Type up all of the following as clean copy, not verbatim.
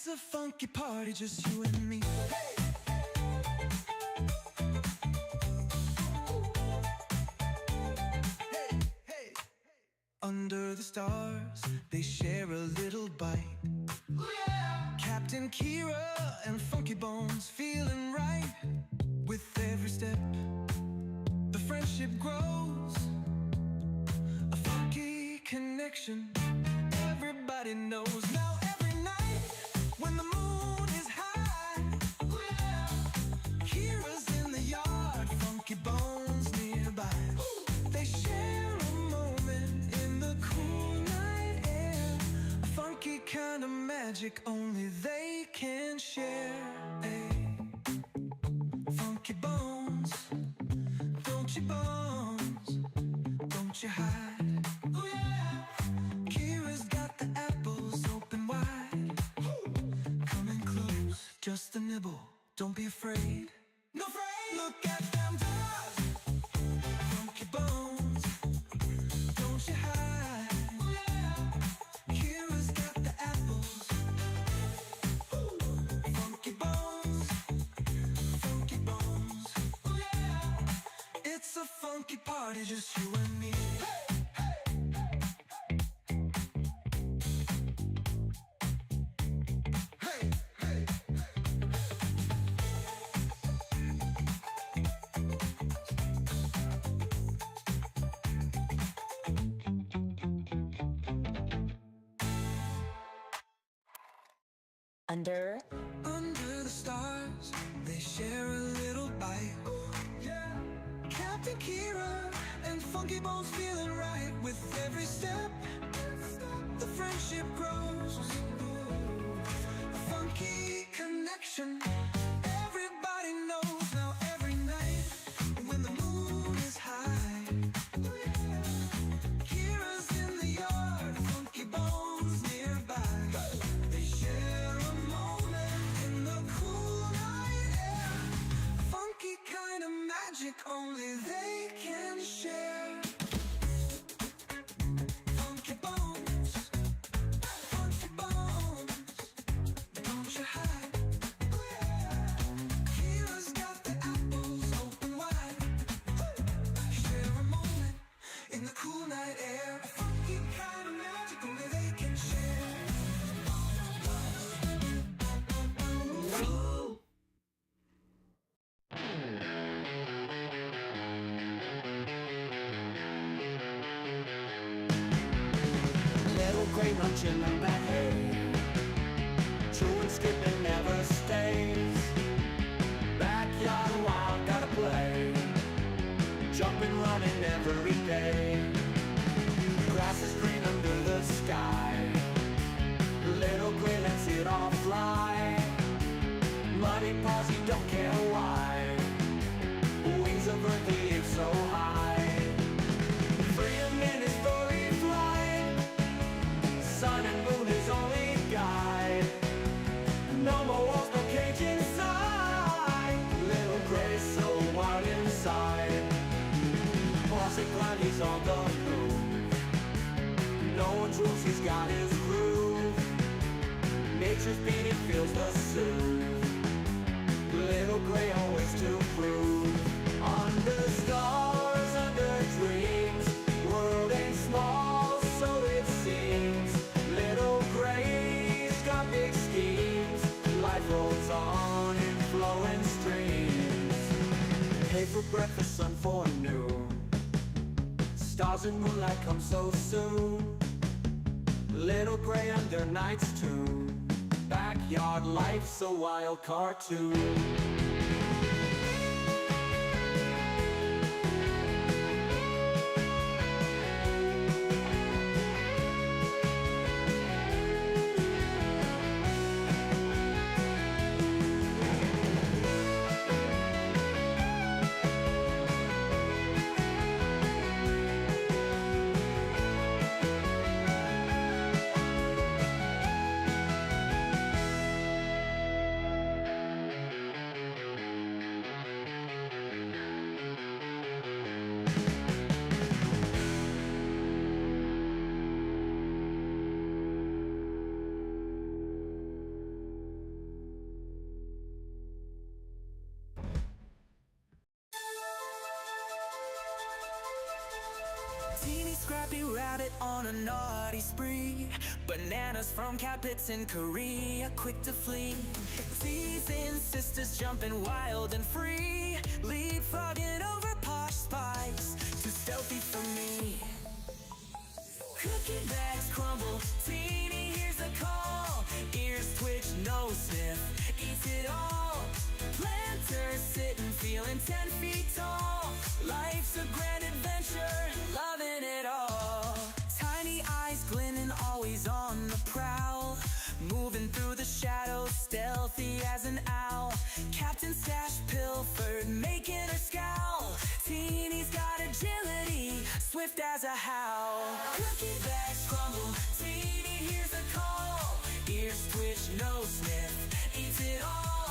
It's a funky party, just you and me. Hey, hey. Under the stars, they share a little bite. Ooh, yeah. Captain Kira and Funky Bones feeling right. With every step, the friendship grows. A funky connection, everybody knows. Now every night, when the moon is high, ooh, yeah. Kira's in the yard, Funky Bones nearby. Ooh. They share a moment in the cool night air. A funky kind of magic only they can share. Hey. Funky Bones, don't you bones, don't you hide. Ooh, yeah. Kira's got the apples open wide. Coming close, just a nibble, don't be afraid. No afraid. Look at them dogs. Funky Bones, don't you hide. Ooh, yeah. Kira's got the apples. Funky Bones, Funky Bones. Ooh, yeah. It's a funky party, just you and me. Hey, hey. Under the stars, they share a little bite. Ooh, yeah. Captain Kira and Funky Bones feeling right. With every step, the friendship grows. A funky connection, everybody knows. Now every night, when the moon is high, ooh, yeah. Kira's in the yard, Funky Bones nearby. They share a moment in the cool night air. Funky kind of magic only they can share. Funky Bones, Funky Bones, don't you hide. Ooh, yeah. Kira's got the apples open wide. Share a moment in the cool night air. A funky kind of magic only they can share. Little gray munching on that hay, chewing, skipping, never stays. Backyard wild, gotta play, jumping, running every day. Grass is green under the sky, little gray lets it all fly. Muddy paws, he don't care why, wings of earth, he is so high. Freedom in his furry flight, sun and moon is only guide. No more walls, no cage inside, little gray so wild inside. Bossy blind, he's on the move, no one's rules, he's got his groove. Nature's beating feels the soothe, little gray always to prove. Under stars, under dreams, world ain't small, so it seems. Little gray's got big schemes, life rolls on in flowing streams. Hay for breakfast, sun for noon, stars and moonlight come so soon. Little gray under night's tune, backyard life's a wild cartoon. Teeny scrappy rabbit on a naughty spree. Bananas from cat pits in Korea, quick to flee. Teasing sisters jumping wild and free. Leapfrogging over Posh spice, too stealthy for me. Cookie bags crumble, Teeny hears the call. Ears twitch, nose sniff, eats it all. Planters sitting, feeling 10 feet tall. Life's a grand adventure, loving it all. Tiny eyes glinting, always on the prowl. Moving through the shadows, stealthy as an owl. Captain Stash pilfered, making her scowl. Teeny's got agility, swift as a howl. Cookie bags crumble, Teeny hears a call. Ears twitch, nose sniff, eats it all.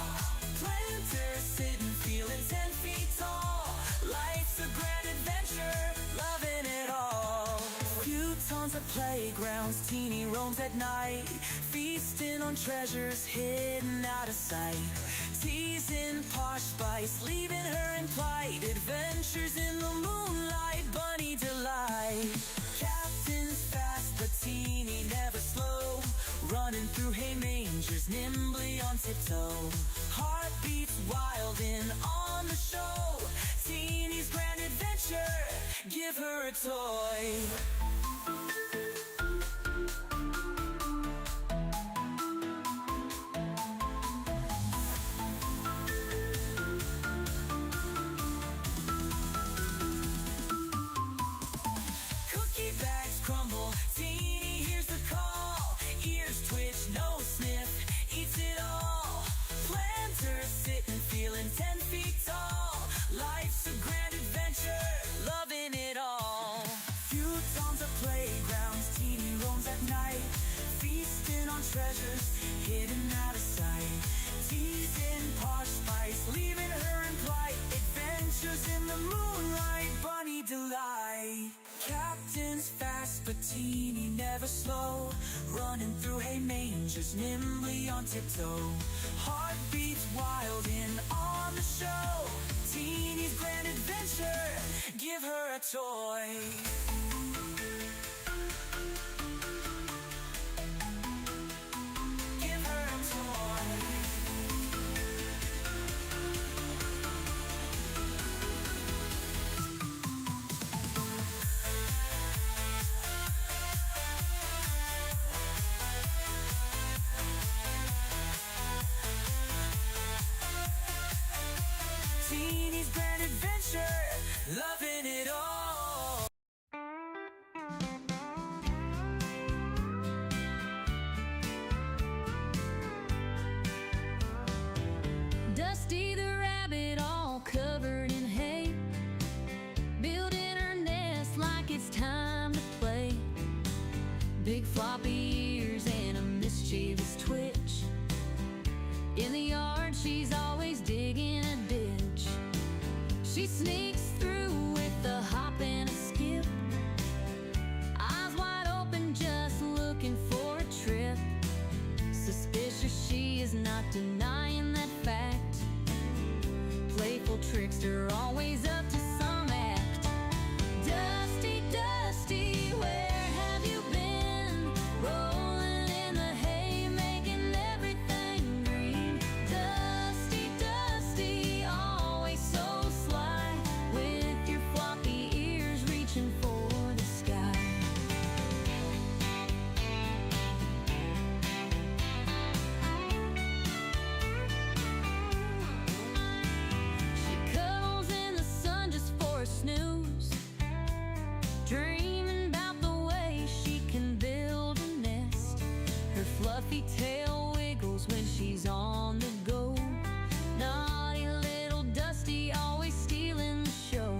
Planters sitting, feeling 10 feet tall. Life's a grand adventure, loving it all. Few tons of playgrounds, Teeny roams at night. Feasting on treasures hidden out of sight. Teasing Posh spice, leaving her in plight. Adventures in the moonlight, bunny delight. Captain's fast, but Teeny never slow. Running through hay mangers, nimbly on tiptoe. Heart beats wild in on the show. Teeny's grand adventure, give her a toy. Cookie bags crumble, Teeny hears the call. Ears twitch, nose sniff, eats it all. Planters sitting, feeling 10 feet tall. Life's a grand adventure, loving it all. Few tons of playgrounds, Teeny roams at night. Feasting on treasures hidden out of sight. Teasing Posh spice, leaving her in plight. Adventures in the moonlight, bunny delight. Captain's fast, but Teeny never slow. Running through hay mangers, nimbly on tiptoe. Heart beats wild in on the show. Teeny's grand adventure, give her a toy. Give her a toy. Teeny's grand adventure, loving it all. Dusty the rabbit, all covered in hay, building her nest like it's time to play. Big floppy ears and a mischievous twitch. In the yard, she's always digging a ditch. She sneaks through with a hop and a skip, eyes wide open, just looking for a trip. Suspicious, she is not denying that fact. Playful trickster, always up to some act. Dusty, Dusty, where have you been? Rolling in the hay, making everything green. Dusty, Dusty, always so sly, with your floppy ears reaching for the sky. She cuddles in the sun just for a snooze, dreaming about the way she can build a nest. Her fluffy tail wiggles when she's on the go. Naughty little Dusty, always stealing the show.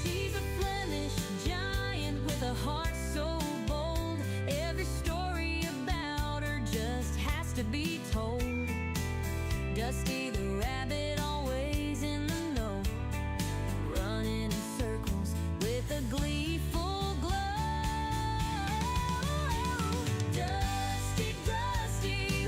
She's a Flemish giant with a heart so bold. Every story about her just has to be told. Dusty the rabbit, always in the know, running in circles with a gleeful glow. Dusty, Dusty,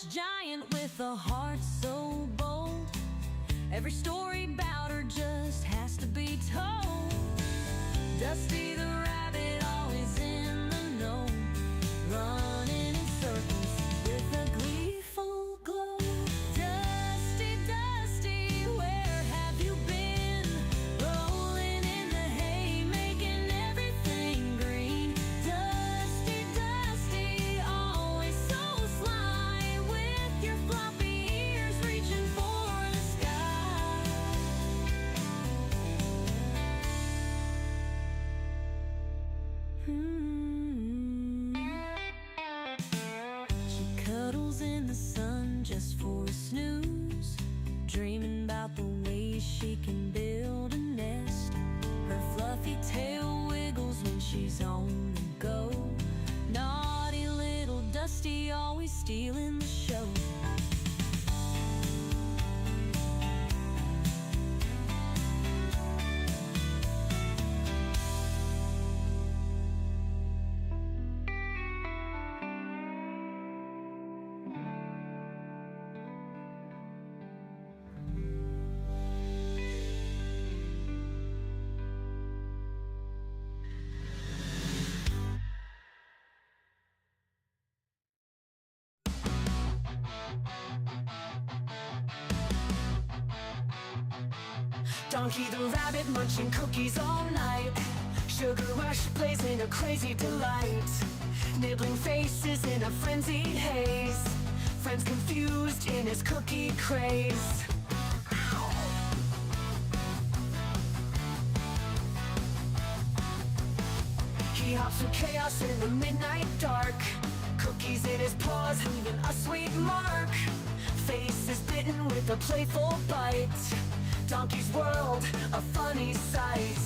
giant with a heart so bold. Every story about her just has to be told. Dusty the rabbit, always in the know, running in circles with a gleeful glow. Dusty, Dusty, where have you been? Rolling in the hay, making everything green. Dusty, Dusty, always so sly, with your floppy ears reaching for the sky. She cuddles in the sun just for a snooze, dreaming about the ways she can build a nest. Her fluffy tail wiggles when she's on the go. Naughty little Dusty, always stealing the show. Donkey the rabbit munching cookies all night. Sugar rush plays in a crazy delight. Nibbling faces in a frenzied haze. Friends confused in his cookie craze. He hops through chaos in the midnight dark. Cookies in his paws, leaving a sweet mark. Face is bitten with a playful bite. Donkey's world, a funny sight.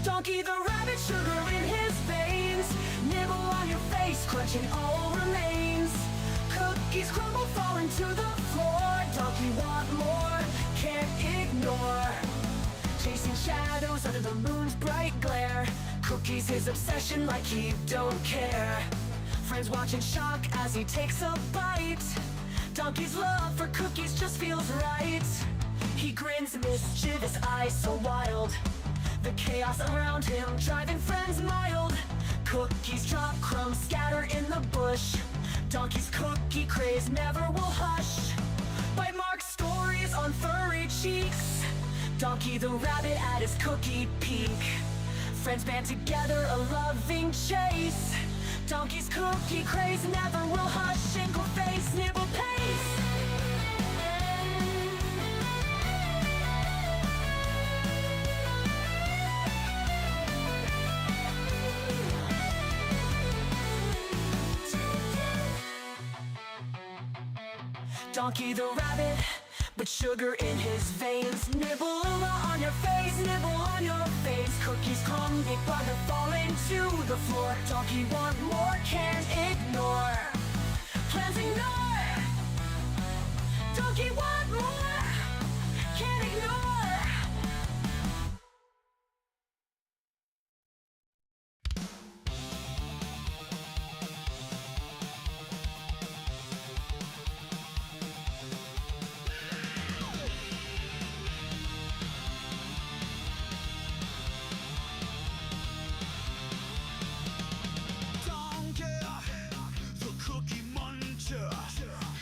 Donkey the rabbit, sugar in his veins. Nibble on your face, crunching all remains. Cookies crumble, falling to the floor. Donkey want more, can't ignore. Chasing shadows under the moon's bright glare. Cookies his obsession, like he don't care. Friends watch in shock as he takes a bite. Donkey's love for cookies just feels right. He grins, mischievous eyes so wild. The chaos around him driving friends mild. Cookies drop, crumbs scatter in the bush. Donkey's cookie craze never will hush. Bite mark stories on furry cheeks. Donkey the rabbit at his cookie peak. Friends band together, a loving chase. Donkey's cookie craze never will hush. Shingle face, nibble pace. Donkey the rabbit, but sugar in his veins. Nibble on your face, nibble on your face. Cookies come, big brother falling to the floor. Donkey want more, can't ignore. Plans ignore. Donkey want more, can't ignore.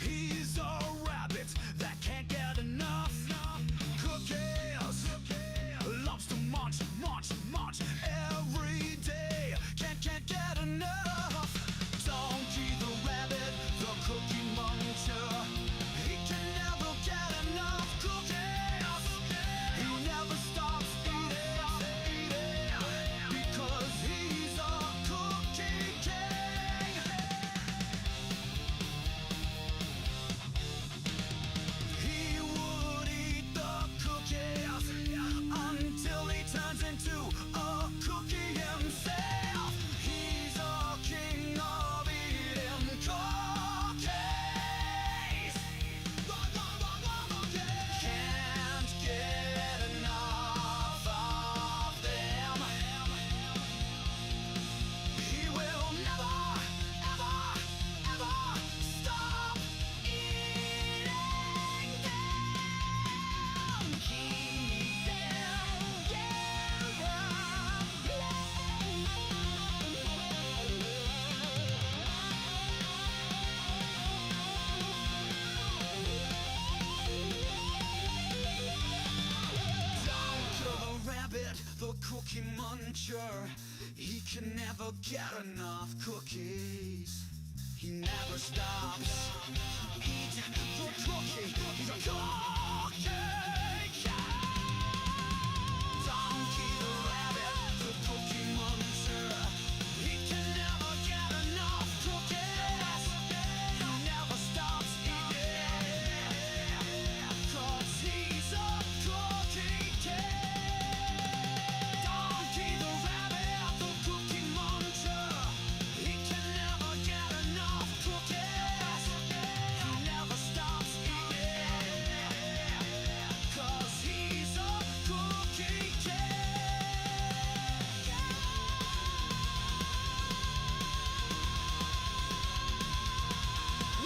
He's a rabbit that can't get enough. Cookie monster. He can never get enough cookies. He never stops eating the cookie. He's a cookie cat. Donkey the rabbit, the cookie monster. He can never get enough cookies. He never stops eating, 'cause he's a cookie cat. Donkey the rabbit, the cookie monster. He can never get enough cookies. He never stops eating, 'cause he's a cookie cat.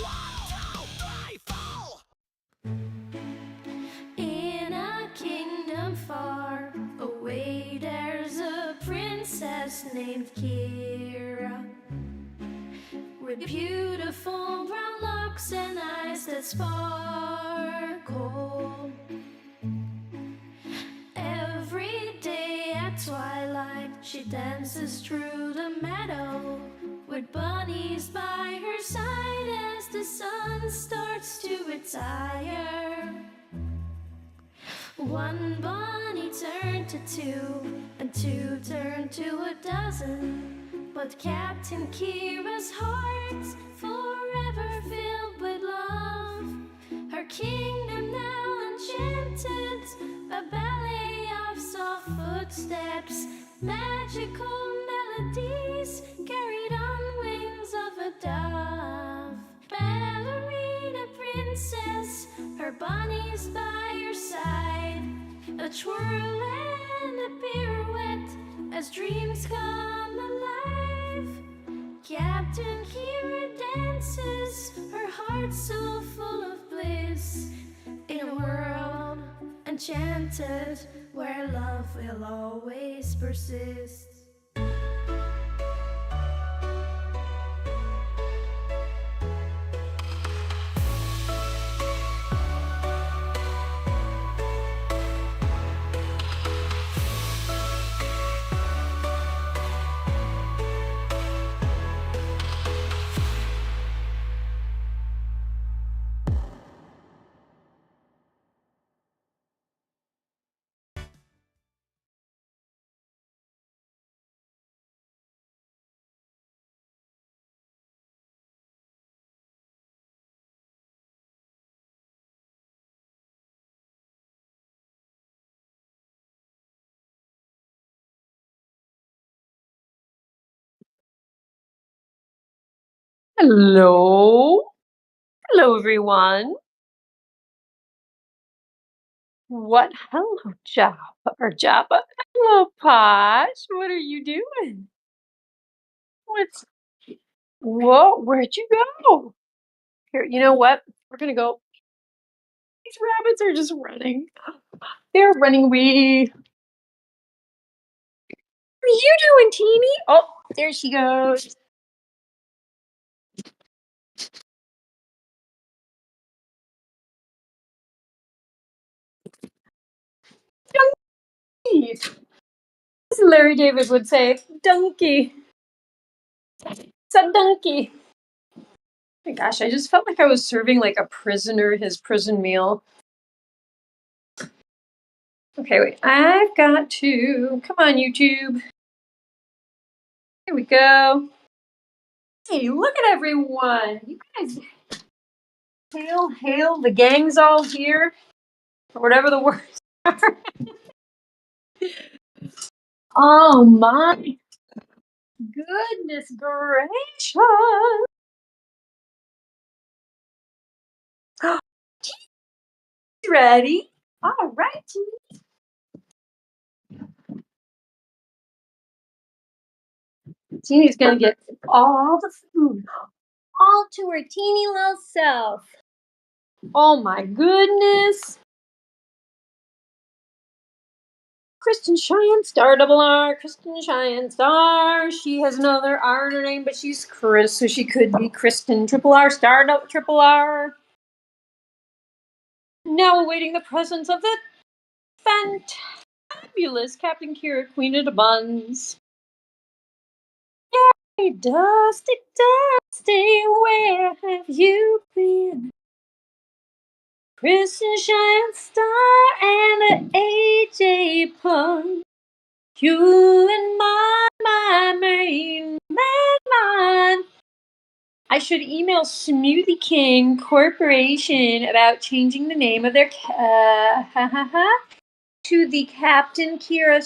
One, two, three, four. In a kingdom far away, there's a princess named Kira, with beautiful brown locks and eyes that sparkle. Every day at twilight, she dances through the meadow with bunnies by her side as the sun starts to retire. One bunny turned to two, and two turned to a dozen. But Captain Kira's heart's forever filled with love. Her kingdom now enchanted, a ballet of soft footsteps, magical melodies carried on wings of a dove. Ballerina princess, her bunnies by your side, a twirl and a pirouette as dreams come alive. Captain Kira dances, her heart so full of bliss, in a world enchanted where love will always persist. Hello. Hello, everyone. What? Hello, Jabba or Jabba. Hello, Posh. What are you doing? What's? Whoa, where'd you go? Here, you know what? We're gonna go. These rabbits are just running. They're running away. What are you doing, Teeny? Oh, there she goes. Donkey. As Larry David would say, donkey. It's a donkey. My gosh, I just felt like I was serving like a prisoner his prison meal. Okay, wait. I've got to. Come on, YouTube. Here we go. Hey, look at everyone. You guys. Hail, hail. The gang's all here. Or whatever the words are. Oh, my goodness gracious. Ready? All right. Teeny's going to get all the food. All to her teeny little self. Oh my goodness. Kristen Cheyenne Star, double R. Kristen Cheyenne Star. She has another R in her name, but she's Chris, so she could be Kristen triple R Star, triple R. Now awaiting the presence of the fantastic Fabulous, Captain Kira, Queen of the Bunz. Hey, Dusty, Dusty, where have you been? Kristen Shine Star and a AJ Pun. You and my main man. I should email Smoothie King Corporation about changing the name of their to the Captain Kira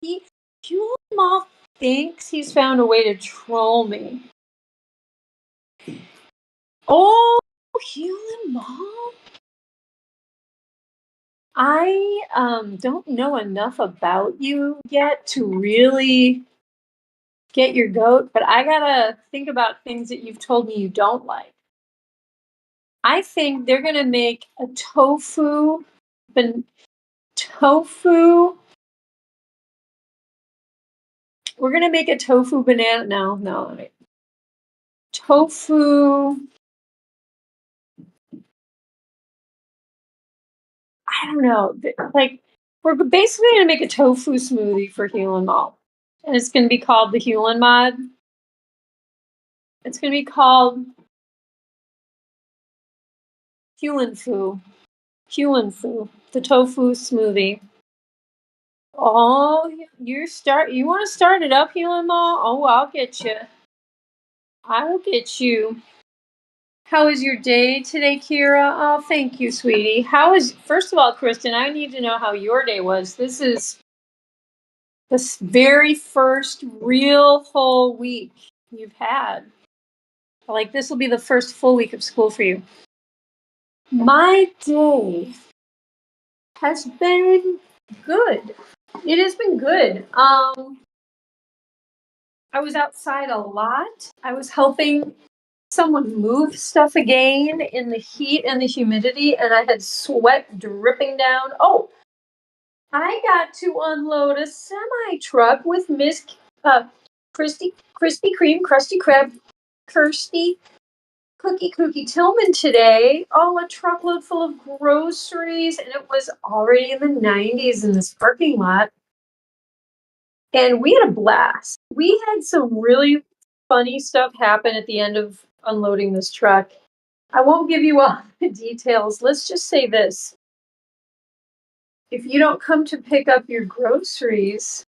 Huel Moth thinks he's found a way to troll me. Oh, Huel Moth. I don't know enough about you yet to really get your goat, but I gotta think about things that you've told me you don't like. I think they're gonna make a tofu. We're gonna make a tofu banana. No. Tofu. I don't know. Like, we're basically gonna make a tofu smoothie for Hewlin Mall, and it's gonna be called the Hewlin Mod. It's gonna be called Hewlin Fu, the tofu smoothie. Oh, you want to start it up, Hewlin Mall? Oh, I'll get you. I will get you. How was your day today, Kira? Oh, thank you, sweetie. First of all, Kristen, I need to know how your day was. This is the very first real whole week you've had. Like, this will be the first full week of school for you. My day has been good. It has been good. I was outside a lot. I was helping someone move stuff again in the heat and the humidity, and I had sweat dripping down. Oh, I got to unload a semi truck with Miss Krispy Kreme, Krusty Krab, Kirsty Cookie Tillman today. Oh, a truckload full of groceries, and it was already in the 90s in this parking lot. And we had a blast. We had some really funny stuff happen at the end of unloading this truck. I won't give you all the details. Let's just say this. If you don't come to pick up your groceries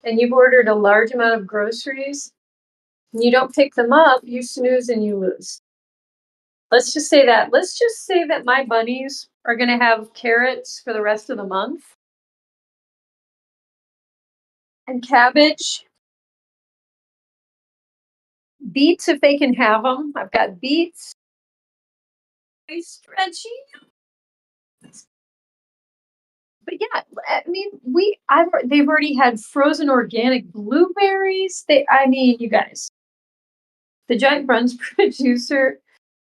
and you've ordered a large amount of groceries and you don't pick them up, you snooze and you lose. Let's just say that. Let's just say that my bunnies are going to have carrots for the rest of the month and cabbage. Beets if they can have them. I've got beets. Very stretchy. But yeah, I mean, they've already had frozen organic blueberries. You guys, the Giant Bunz producer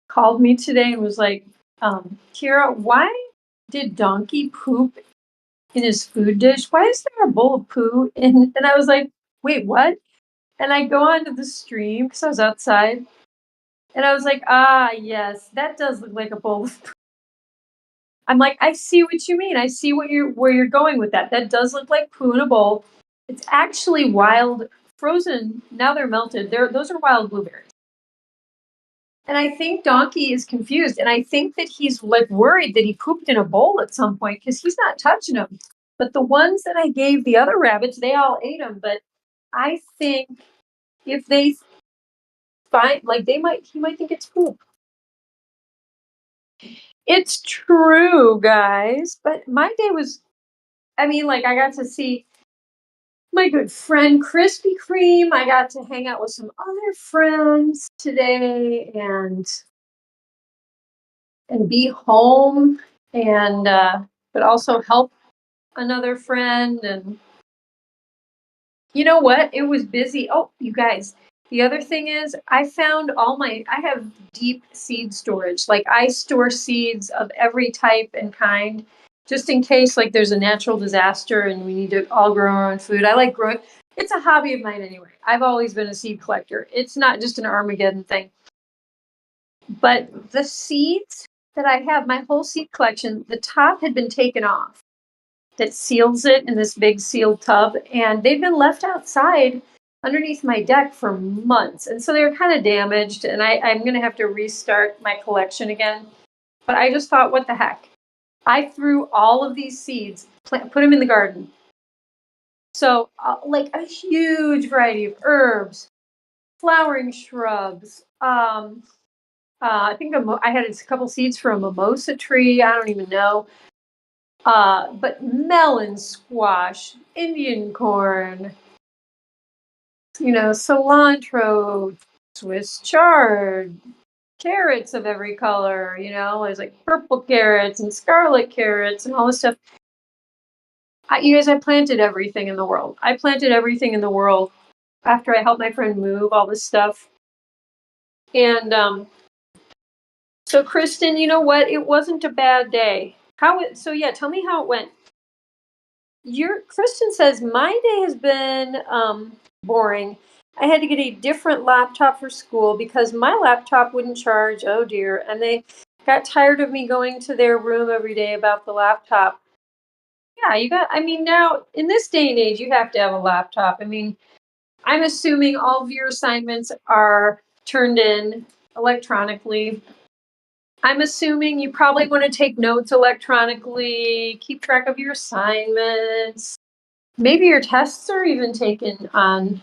called me today and was like, Kira, why did Donkey poop in his food dish? Why is there a bowl of poo? And I was like, wait, what? And I go onto the stream because I was outside, and I was like, yes, that does look like a bowl of poo. I'm like, I see what you mean. I see where you're going with that. That does look like poo in a bowl. It's actually wild, frozen. Now they're melted. Those are wild blueberries. And I think Donkey is confused, and I think that he's like worried that he pooped in a bowl at some point because he's not touching them. But the ones that I gave the other rabbits, they all ate them. But I think if they find, like, he might think it's poop. It's true, guys. But my day was, I got to see my good friend Krispy Kreme. I got to hang out with some other friends today and be home and but also help another friend. And you know what? It was busy. Oh, you guys. The other thing is I have deep seed storage. Like, I store seeds of every type and kind just in case, like, there's a natural disaster and we need to all grow our own food. I like growing. It's a hobby of mine anyway. I've always been a seed collector. It's not just an Armageddon thing. But the seeds that I have, my whole seed collection, the top had been taken off. that seals it in this big sealed tub, and they've been left outside underneath my deck for months, and so they're kind of damaged, and I'm gonna have to restart my collection again. But I just thought, what the heck? I threw all of these seeds, put them in the garden. So, like a huge variety of herbs, flowering shrubs. I think I had a couple seeds for a mimosa tree. I don't even know. But melon, squash, Indian corn, cilantro, Swiss chard, carrots of every color. There's like purple carrots and scarlet carrots and all this stuff. You guys, I planted everything in the world. I planted everything in the world after I helped my friend move all this stuff. And so Kristen, you know what? It wasn't a bad day. So yeah, tell me how it went. Kristen says my day has been boring. I had to get a different laptop for school because my laptop wouldn't charge. Oh dear. And they got tired of me going to their room every day about the laptop. Yeah, now in this day and age, you have to have a laptop. I mean, I'm assuming all of your assignments are turned in electronically. I'm assuming you probably want to take notes electronically, keep track of your assignments. Maybe your tests are even taken on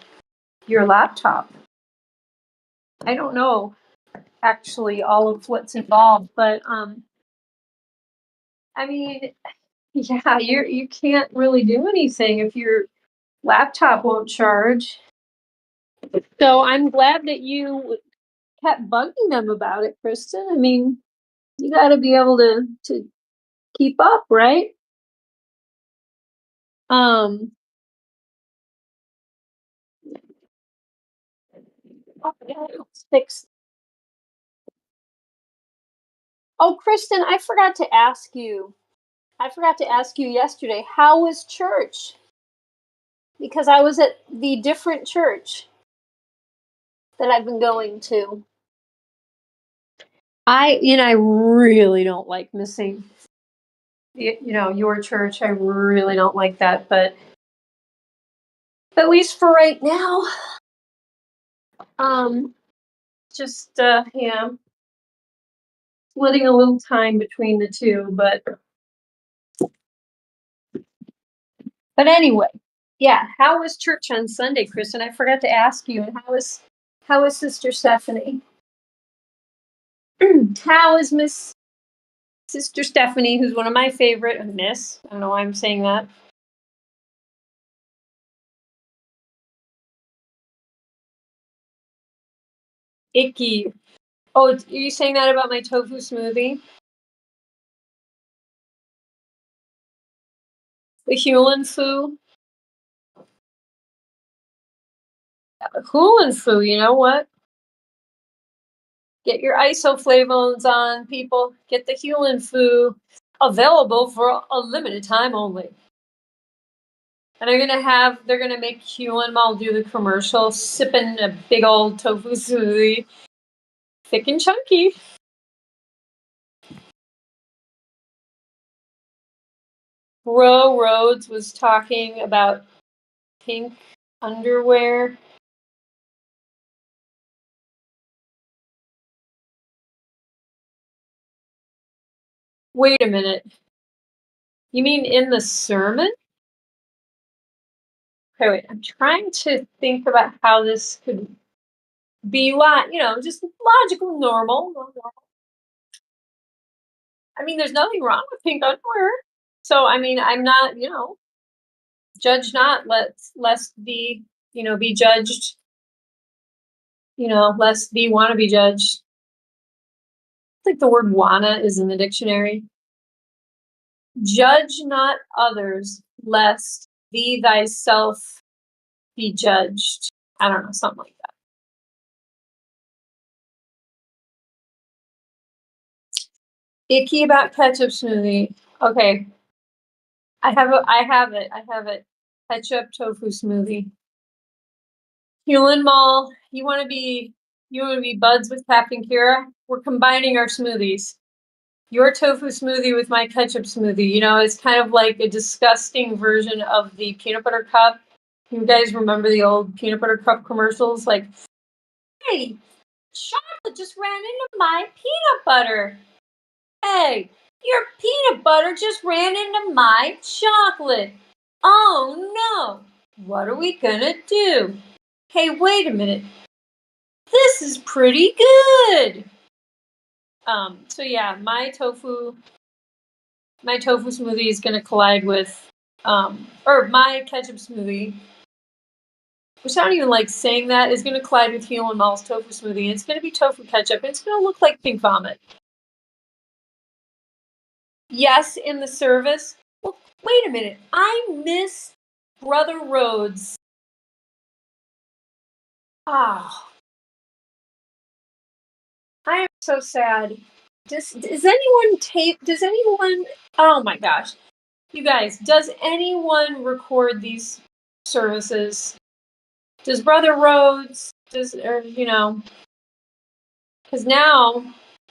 your laptop. I don't know actually all of what's involved, but I mean, yeah, you can't really do anything if your laptop won't charge. So I'm glad that you kept bugging them about it, Kristen. I mean, you got to be able to keep up, right? Let's fix. Oh, Kristen, I forgot to ask you. I forgot to ask you yesterday. How was church? Because I was at the different church that I've been going to. I really don't like missing, your church. I really don't like that, but at least for right now, just yeah, splitting a little time between the two, but anyway, yeah. How was church on Sunday, Kristen? I forgot to ask you. And how was Sister Stephanie? How is Miss Sister Stephanie, who's one of my favorite, Miss? I don't know why I'm saying that. Icky. Oh, are you saying that about my tofu smoothie? The Hulan Foo? Hulan Foo, you know what? Get your isoflavones on, people. Get the Hulan Foo. Available for a limited time only. And they're gonna make Hulan Mall do the commercial, sipping a big old tofu smoothie. Thick and chunky. Ro Rhodes was talking about pink underwear. Wait a minute. You mean in the sermon? Okay, wait. I'm trying to think about how this could be just logical, normal. I mean, there's nothing wrong with pink underwear. So, I mean, I'm not, judge not, lest be, be judged, lest be want to be judged. I think the word wanna is in the dictionary. Judge not others, lest thee thyself be judged. I don't know, something like that. Icky about ketchup smoothie. Okay. I have it. Ketchup tofu smoothie. Hulan Mall, you wanna be buds with Captain Kira? We're combining our smoothies. Your tofu smoothie with my ketchup smoothie. You know, it's kind of like a disgusting version of the peanut butter cup. You guys remember the old peanut butter cup commercials? Like, hey, chocolate just ran into my peanut butter. Hey, your peanut butter just ran into my chocolate. Oh no, what are we gonna do? Hey, wait a minute. This is pretty good. So yeah, my tofu smoothie is gonna collide with or my ketchup smoothie, which I don't even like saying that, is gonna collide with Heel and Mall's tofu smoothie. It's gonna be tofu ketchup. It's gonna look like pink vomit. Yes, in the service. Well, wait a minute. I miss Brother Rhodes. Ah, I am so sad. Does anyone tape? Does anyone? Oh my gosh, you guys! Does anyone record these services? Does Brother Rhodes? Or you know? Because now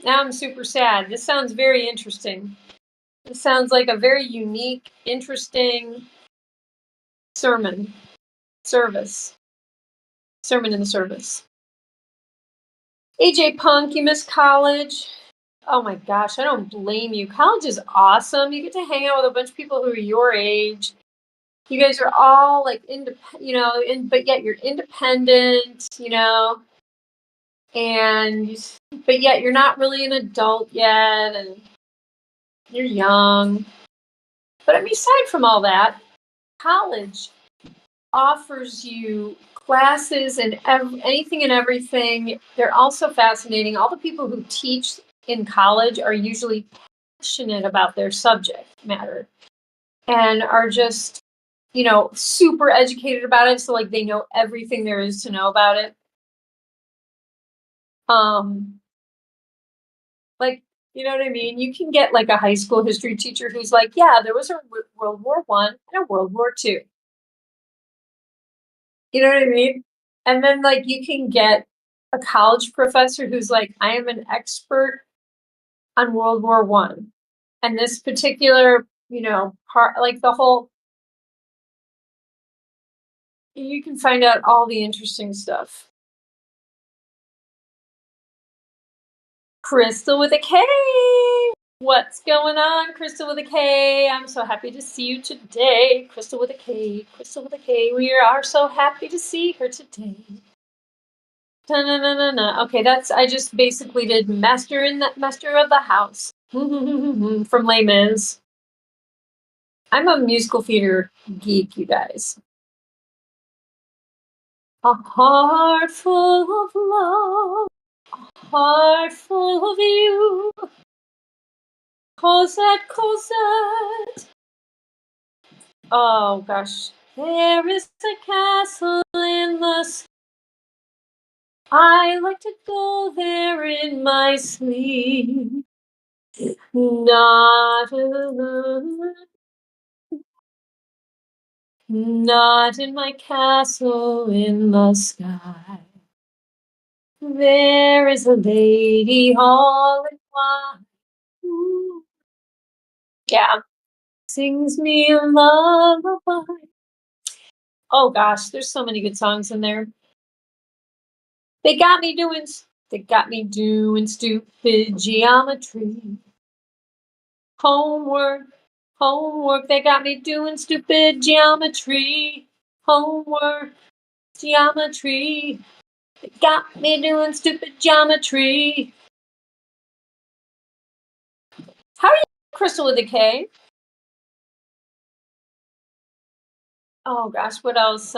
I'm super sad. This sounds very interesting. This sounds like a very unique, interesting sermon service. Sermon in the service. AJ Punk, you miss college. Oh my gosh, I don't blame you. College is awesome. You get to hang out with a bunch of people who are your age. You guys are all like but yet you're independent, and but yet you're not really an adult yet, and you're young. But I mean, aside from all that, college offers you classes and anything and everything. They're also fascinating. All the people who teach in college are usually passionate about their subject matter and are just, super educated about it. So like they know everything there is to know about it. Like, you know what I mean? You can get like a high school history teacher who's like, yeah, there was a World War One and a World War Two. You know what I mean? And then like you can get a college professor who's like, I am an expert on World War One. And this particular, part, like the whole, you can find out all the interesting stuff. Crystal with a K. What's going on, Crystal with a K? I'm so happy to see you today. Crystal with a K. Crystal with a K. We are so happy to see her today. Okay, I just basically did Master of the House from Les Mis. I'm a musical theater geek, you guys. A heart full of love, a heart full of you. Cosette, Cosette. Oh gosh, there is a castle in the sky. I like to go there in my sleep. Not alone. Not in my castle in the sky. There is a lady all in white. Yeah. Sings me a lullaby. Oh gosh, there's so many good songs in there. They got me doing stupid geometry. Homework, they got me doing stupid geometry. Homework, geometry. They got me doing stupid geometry. How are you, Crystal with a K? Oh gosh, what else?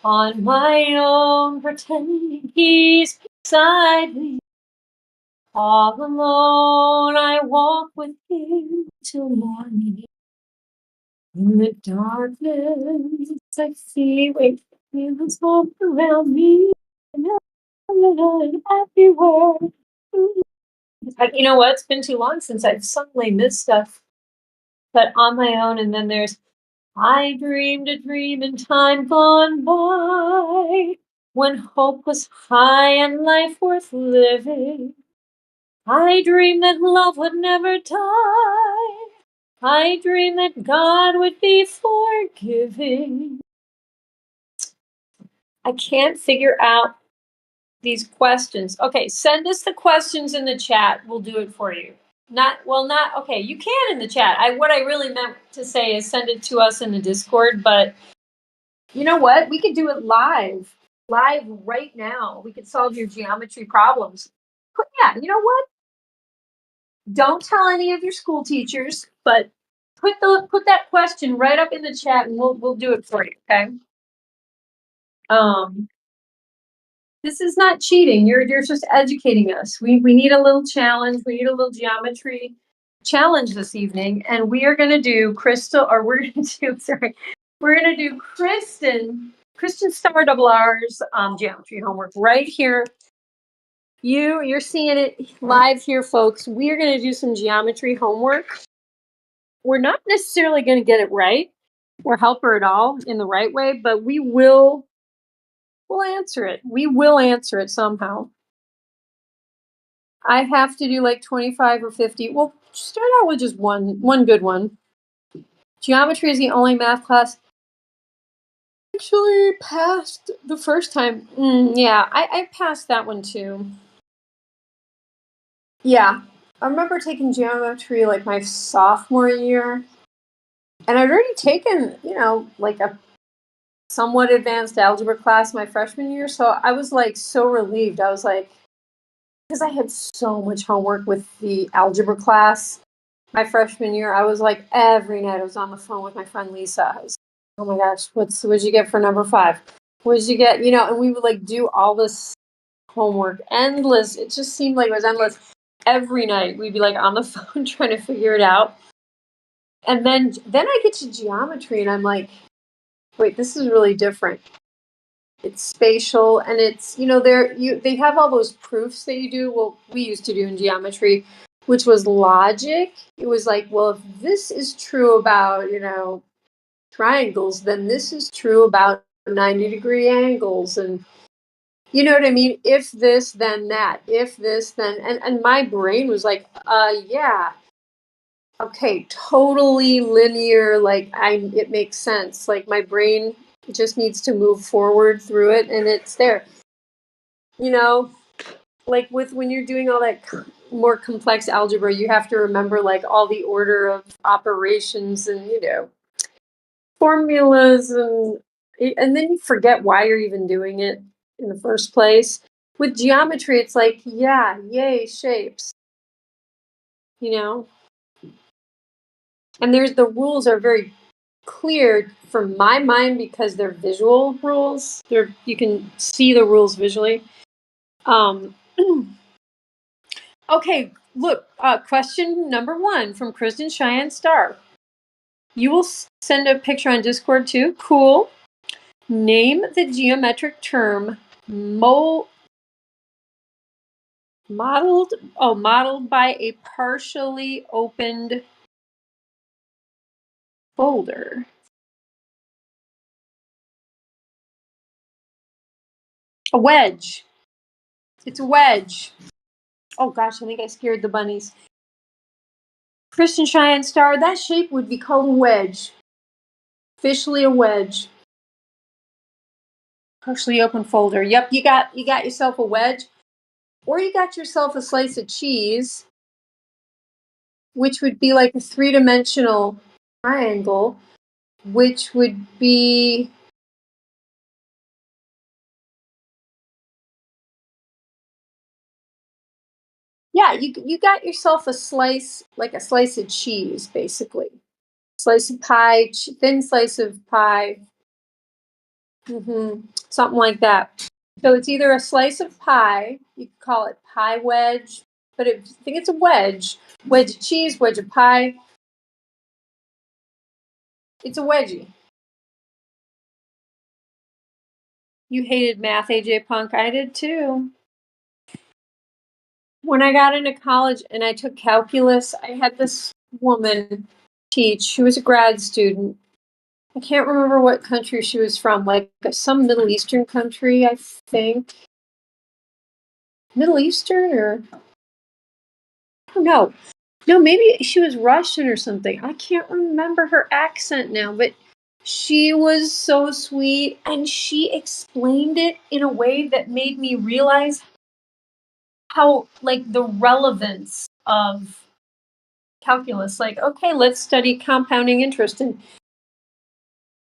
On my own, pretending he's beside me. All alone, I walk with him till morning. In the darkness, I see wings hope around me, and everywhere. You know what? It's been too long since I've sung Les Mis stuff, but on my own. And then there's I dreamed a dream in time gone by, when hope was high and life worth living. I dream that love would never die. I dream that God would be forgiving. I can't figure out these questions. Okay, send us the questions in the chat. We'll do it for you. Okay, you can in the chat. What I really meant to say is send it to us in the Discord, but you know what? We could do it live right now. We could solve your geometry problems. But yeah, you know what? Don't tell any of your school teachers, but put that question right up in the chat and we'll do it for you, okay? This is not cheating. You're just educating us. We need a little challenge. We need a little geometry challenge this evening, and we are going to do we're going to do Kristen Star Double R's geometry homework right here. You're seeing it live here, folks. We are going to do some geometry homework. We're not necessarily going to get it right or help her at all in the right way, but we'll answer it. We will answer it somehow. I have to do like 25 or 50. We'll start out with just one good one. Geometry is the only math class I actually passed the first time. Yeah, I passed that one too. Yeah, I remember taking geometry like my sophomore year, and I'd already taken, like a somewhat advanced algebra class my freshman year, so I was like so relieved. I was like, because I had so much homework with the algebra class my freshman year, I was like every night I was on the phone with my friend Lisa. I was, oh my gosh, what'd you get for number 5? What did you get? And we would like do all this homework, endless. It just seemed like it was endless. Every night we'd be like on the phone trying to figure it out. And then I get to geometry and I'm like, wait, this is really different. It's spatial and it's, they have all those proofs that you do. Well, we used to do in geometry, which was logic. It was like, well, if this is true about, triangles, then this is true about 90-degree angles. And you know what I mean? If this, then that. If this, then, and my brain was like, yeah. Okay, totally linear. Like it makes sense. Like my brain just needs to move forward through it and it's there. Like when you're doing all that more complex algebra, you have to remember like all the order of operations and formulas and then you forget why you're even doing it in the first place. With geometry, it's like, yeah, yay, shapes. And the rules are very clear from my mind because they're visual rules. You can see the rules visually. Okay, look, question number 1 from Kristen Cheyenne Star. You will send a picture on Discord too. Cool. Name the geometric term modeled by a partially opened folder. A wedge. It's a wedge. Oh gosh, I think I scared the bunnies. Kristen Cheyenne Star, that shape would be called a wedge. Officially a wedge. Partially open folder. Yep, you got yourself a wedge. Or you got yourself a slice of cheese, which would be like a 3-dimensional triangle, which would be yeah, you got yourself a slice, like a slice of cheese, basically. Slice of pie, thin slice of pie. Something like that. So it's either a slice of pie, you could call it pie wedge, but I think it's a wedge. Wedge of cheese, wedge of pie. It's a wedgie. You hated math, AJ Punk. I did too. When I got into college and I took calculus, I had this woman teach. She was a grad student. I can't remember what country she was from, like some Middle Eastern country, I think. Middle Eastern or don't know. No, maybe she was Russian or something. I can't remember her accent now, but she was so sweet and she explained it in a way that made me realize how, like, the relevance of calculus. Like, okay, let's study compounding interest. And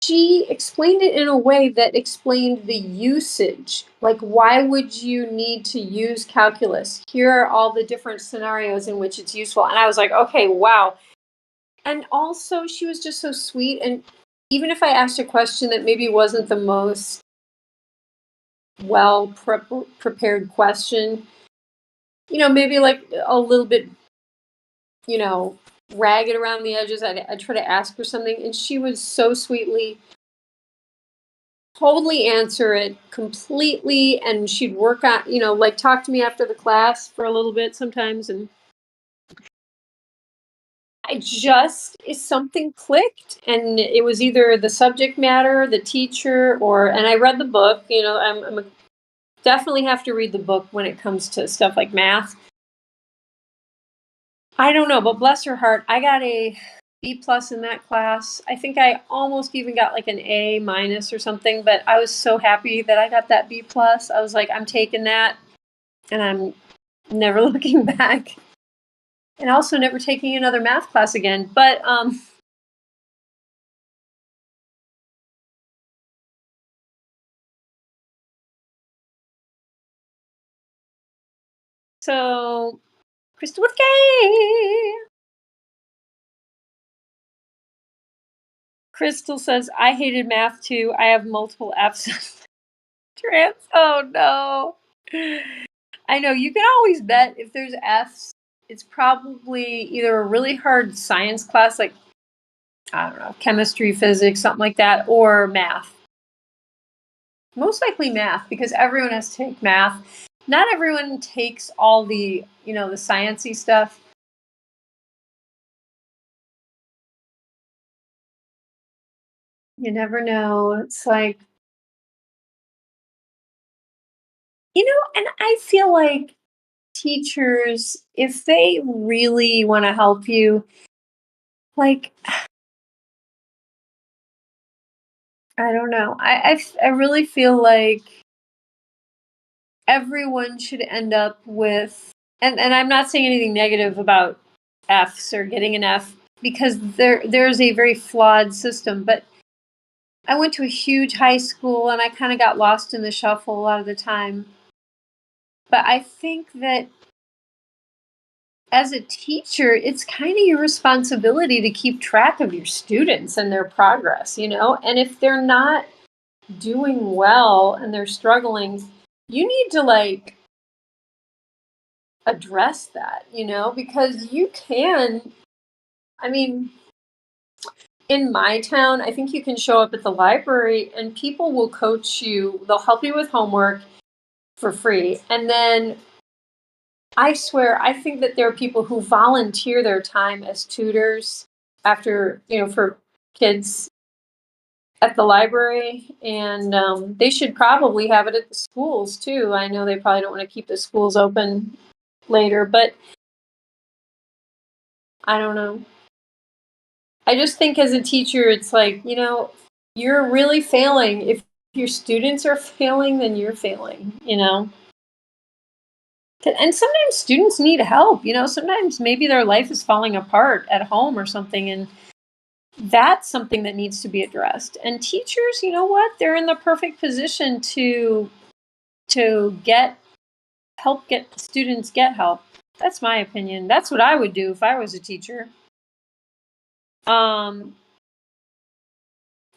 she explained it in a way that explained the usage. Like, why would you need to use calculus? Here are all the different scenarios in which it's useful. And I was like, okay, wow. And also, she was just so sweet. And even if I asked a question that maybe wasn't the most well prepared question, maybe like a little bit, you know, ragged around the edges, I'd try to ask her something. And she would so sweetly totally answer it completely. And she'd work on, like talk to me after the class for a little bit sometimes. And something clicked, and it was either the subject matter, the teacher, and I read the book. Definitely have to read the book when it comes to stuff like math. I don't know, but bless her heart, I got a B+ in that class. I think I almost even got like an A- or something, but I was so happy that I got that B+. I was like, I'm taking that, and I'm never looking back. And also never taking another math class again. But so Crystal with K. Crystal says, I hated math too. I have multiple F's. Trans. Oh no. I know, you can always bet if there's F's, it's probably either a really hard science class, like, I don't know, chemistry, physics, something like that, or math. Most likely math, because everyone has to take math. Not everyone takes all the, the sciencey stuff. You never know. It's like, and I feel like teachers, if they really want to help you, like, I don't know. I really feel like everyone should end up with, and I'm not saying anything negative about Fs or getting an F, because there's a very flawed system, but I went to a huge high school and I kind of got lost in the shuffle a lot of the time. But I think that as a teacher, it's kind of your responsibility to keep track of your students and their progress, And if they're not doing well and they're struggling, you need to like address that, because you can. I mean, in my town, I think you can show up at the library and people will coach you. They'll help you with homework for free. And then I swear, I think that there are people who volunteer their time as tutors after, for kids at the library. And they should probably have it at the schools too. I know they probably don't want to keep the schools open later, but I don't know. I just think as a teacher, it's like, you're really failing. If your students are failing, then you're failing. And sometimes students need help, sometimes maybe their life is falling apart at home or something. And that's something that needs to be addressed. And teachers, you know what? They're in the perfect position to get students get help. That's my opinion. That's what I would do if I was a teacher. Um,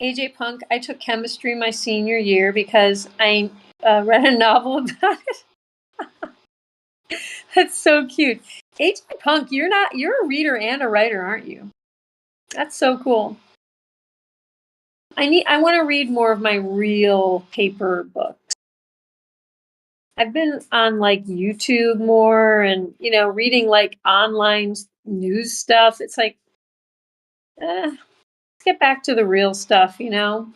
AJ Punk, I took chemistry my senior year because I read a novel about it. That's so cute. AJ Punk, you're a reader and a writer, aren't you? That's so cool. I want to read more of my real paper books. I've been on like YouTube more and, reading like online news stuff. It's like, let's get back to the real stuff, I'm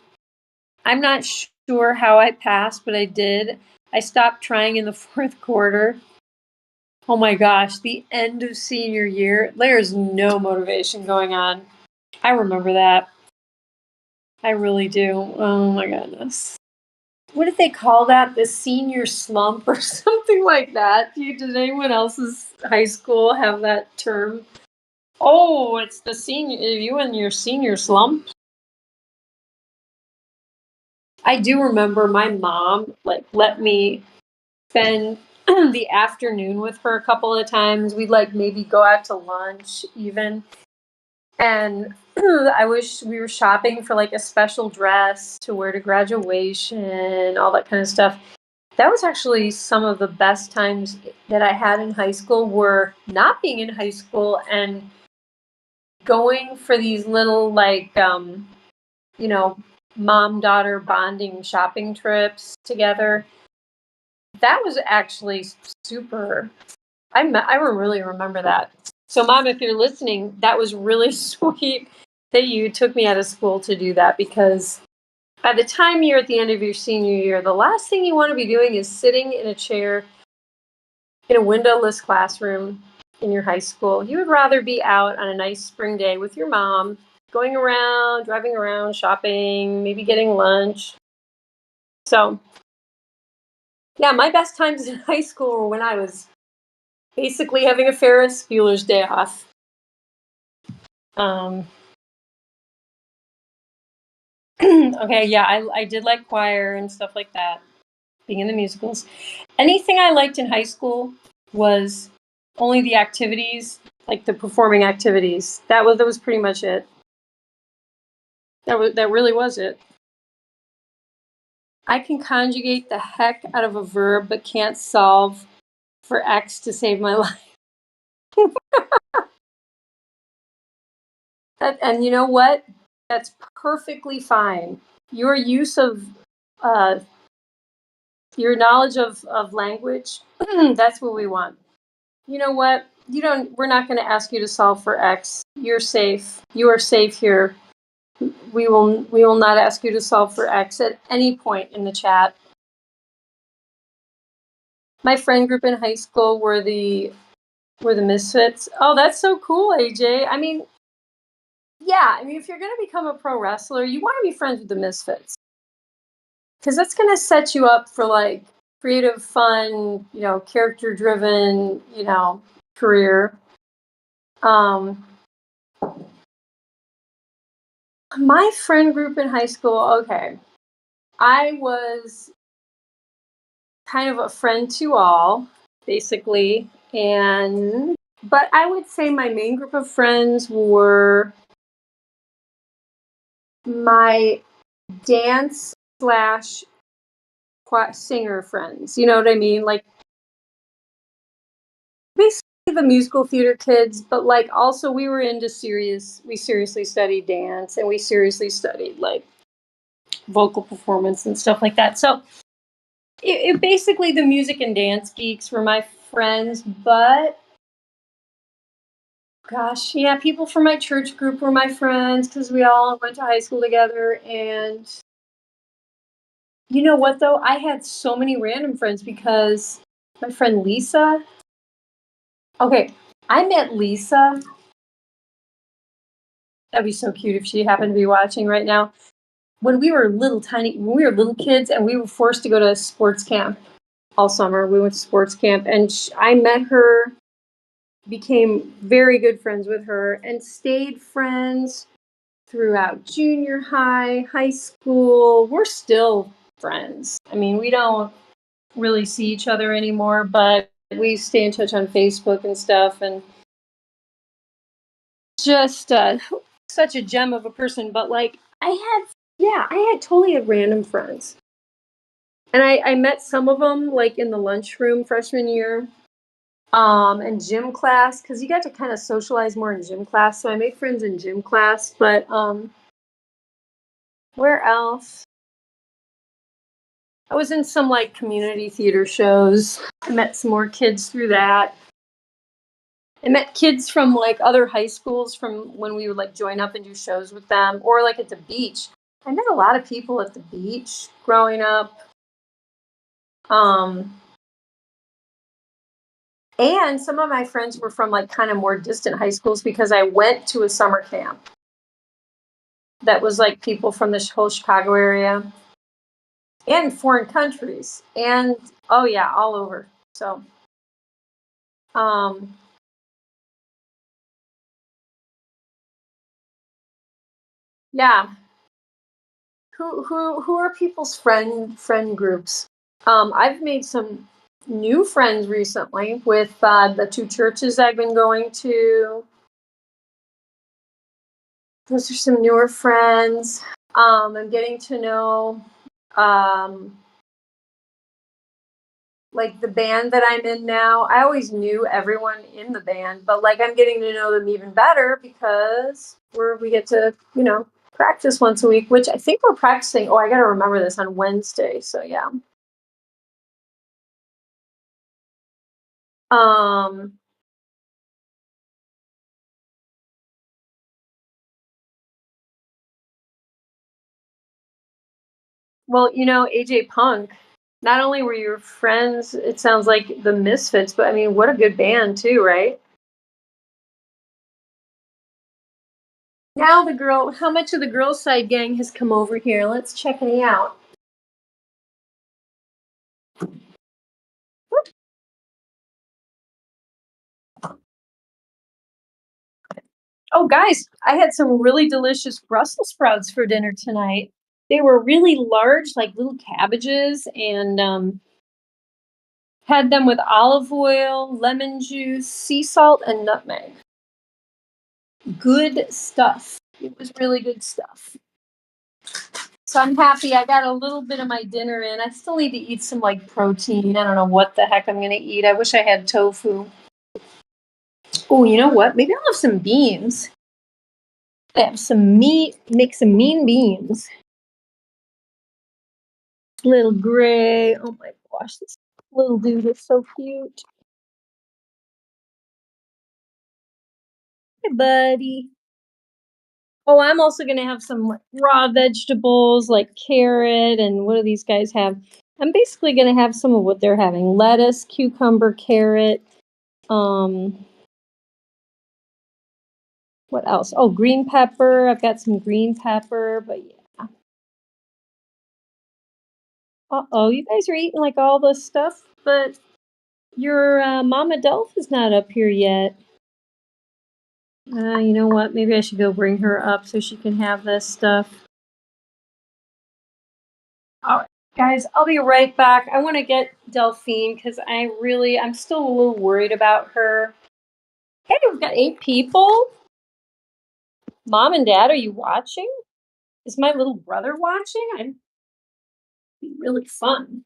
not sure how I passed, but I did. I stopped trying in the fourth quarter. Oh my gosh, the end of senior year, there's no motivation going on. I remember that. I really do. Oh my goodness. What did they call that? The senior slump or something like that? Does anyone else's high school have that term? Oh, it's the senior. Are you in your senior slump? I do remember my mom like let me spend the afternoon with her a couple of times. We'd like maybe go out to lunch even. And I wish we were shopping for like a special dress to wear to graduation, all that kind of stuff. That was actually some of the best times that I had in high school were not being in high school and going for these little like you know, mom daughter bonding shopping trips together. That was actually super. I really remember that. So, Mom, if you're listening, that was really sweet that you took me out of school to do that because by the time you're at the end of your senior year, the last thing you want to be doing is sitting in a chair in a windowless classroom in your high school. You would rather be out on a nice spring day with your mom, going around, driving around, shopping, maybe getting lunch. So, yeah, my best times in high school were when I was basically having a Ferris Bueller's Day off. Um, okay, yeah, I did like choir and stuff like that, being in the musicals. Anything I liked in high school was only the activities, like the performing activities. That was pretty much it. That really was it. I can conjugate the heck out of a verb, but can't solve for X to save my life. And you know what? That's perfectly fine. Your use of uh, your knowledge of language, that's what we want. You know what? We're not going to ask you to solve for X. You're safe. You are safe here. We will not ask you to solve for X at any point in the chat. My friend group in high school were the misfits. Oh, that's so cool, AJ. I mean, yeah, I mean if you're going to become a pro wrestler, you want to be friends with the misfits. Cuz that's going to set you up for like creative, fun, character driven, career. Um my friend group in high school, okay. I was kind of a friend to all, basically. But I would say my main group of friends were my dance slash singer friends. You know what I mean? Like basically the musical theater kids, but like also we seriously studied dance and we seriously studied like vocal performance and stuff like that. So it basically the music and dance geeks were my friends, but gosh, yeah, people from my church group were my friends because we all went to high school together. And you know what, though? I had so many random friends because my friend Lisa. Okay, I met Lisa. That'd be so cute if she happened to be watching right now. When we were when we were little kids, and we were forced to go to sports camp all summer. We went to sports camp, and I met her, became very good friends with her, and stayed friends throughout junior high, high school. We're still friends. I mean, we don't really see each other anymore, but we stay in touch on Facebook and stuff. And just such a gem of a person. But like, I had totally had random friends. And I met some of them like in the lunchroom freshman year, and gym class, because you got to kind of socialize more in gym class. So I made friends in gym class. But where else? I was in some like community theater shows. I met some more kids through that. I met kids from like other high schools from when we would like join up and do shows with them, or like at the beach. I met a lot of people at the beach growing up. Um, And some of my friends were from like kind of more distant high schools because I went to a summer camp that was like people from the whole Chicago area and foreign countries. And oh yeah, all over. So um yeah. Who are people's friend groups? I've made some new friends recently with the two churches I've been going to. Those are some newer friends. I'm getting to know um, like the band that I'm in now. I always knew everyone in the band, but like I'm getting to know them even better because we get to, practice once a week, which I think we're practicing. Oh, I got to remember this on Wednesday. So yeah. Um, well, AJ Punk. Not only were you friends, it sounds like the Misfits, but I mean, what a good band too, right? Now how much of the girls' side gang has come over here? Let's check it out. Oh, guys, I had some really delicious Brussels sprouts for dinner tonight. They were really large, like little cabbages, and had them with olive oil, lemon juice, sea salt, and nutmeg. Good stuff. It was really good stuff. So I'm happy I got a little bit of my dinner in. I still need to eat some like protein. I don't know what the heck I'm gonna eat. I wish I had tofu. Oh, you know what? Maybe I'll have some beans. I have some meat, make some mean beans. Little gray. Oh my gosh, this little dude is so cute. Hey, buddy. Oh, I'm also gonna have some like, raw vegetables like carrot and what do these guys have? I'm basically gonna have some of what they're having: lettuce, cucumber, carrot. Um, what else? Oh, green pepper. I've got some green pepper, but yeah. Uh-oh, you guys are eating like all this stuff, but your Mama Delph is not up here yet. You know what? Maybe I should go bring her up so she can have this stuff. All right, guys, I'll be right back. I want to get Delphine because I'm still a little worried about her. Hey, we've got 8 people. Mom and Dad, are you watching? Is my little brother watching? It'd be really fun.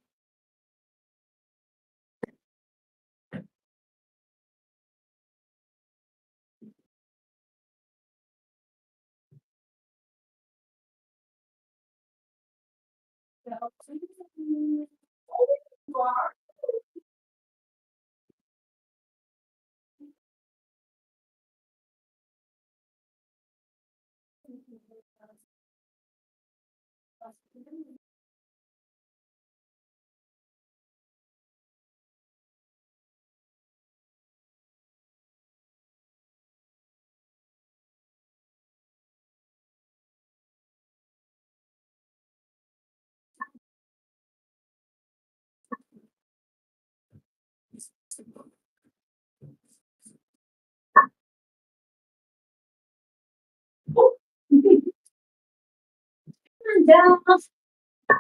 Delph,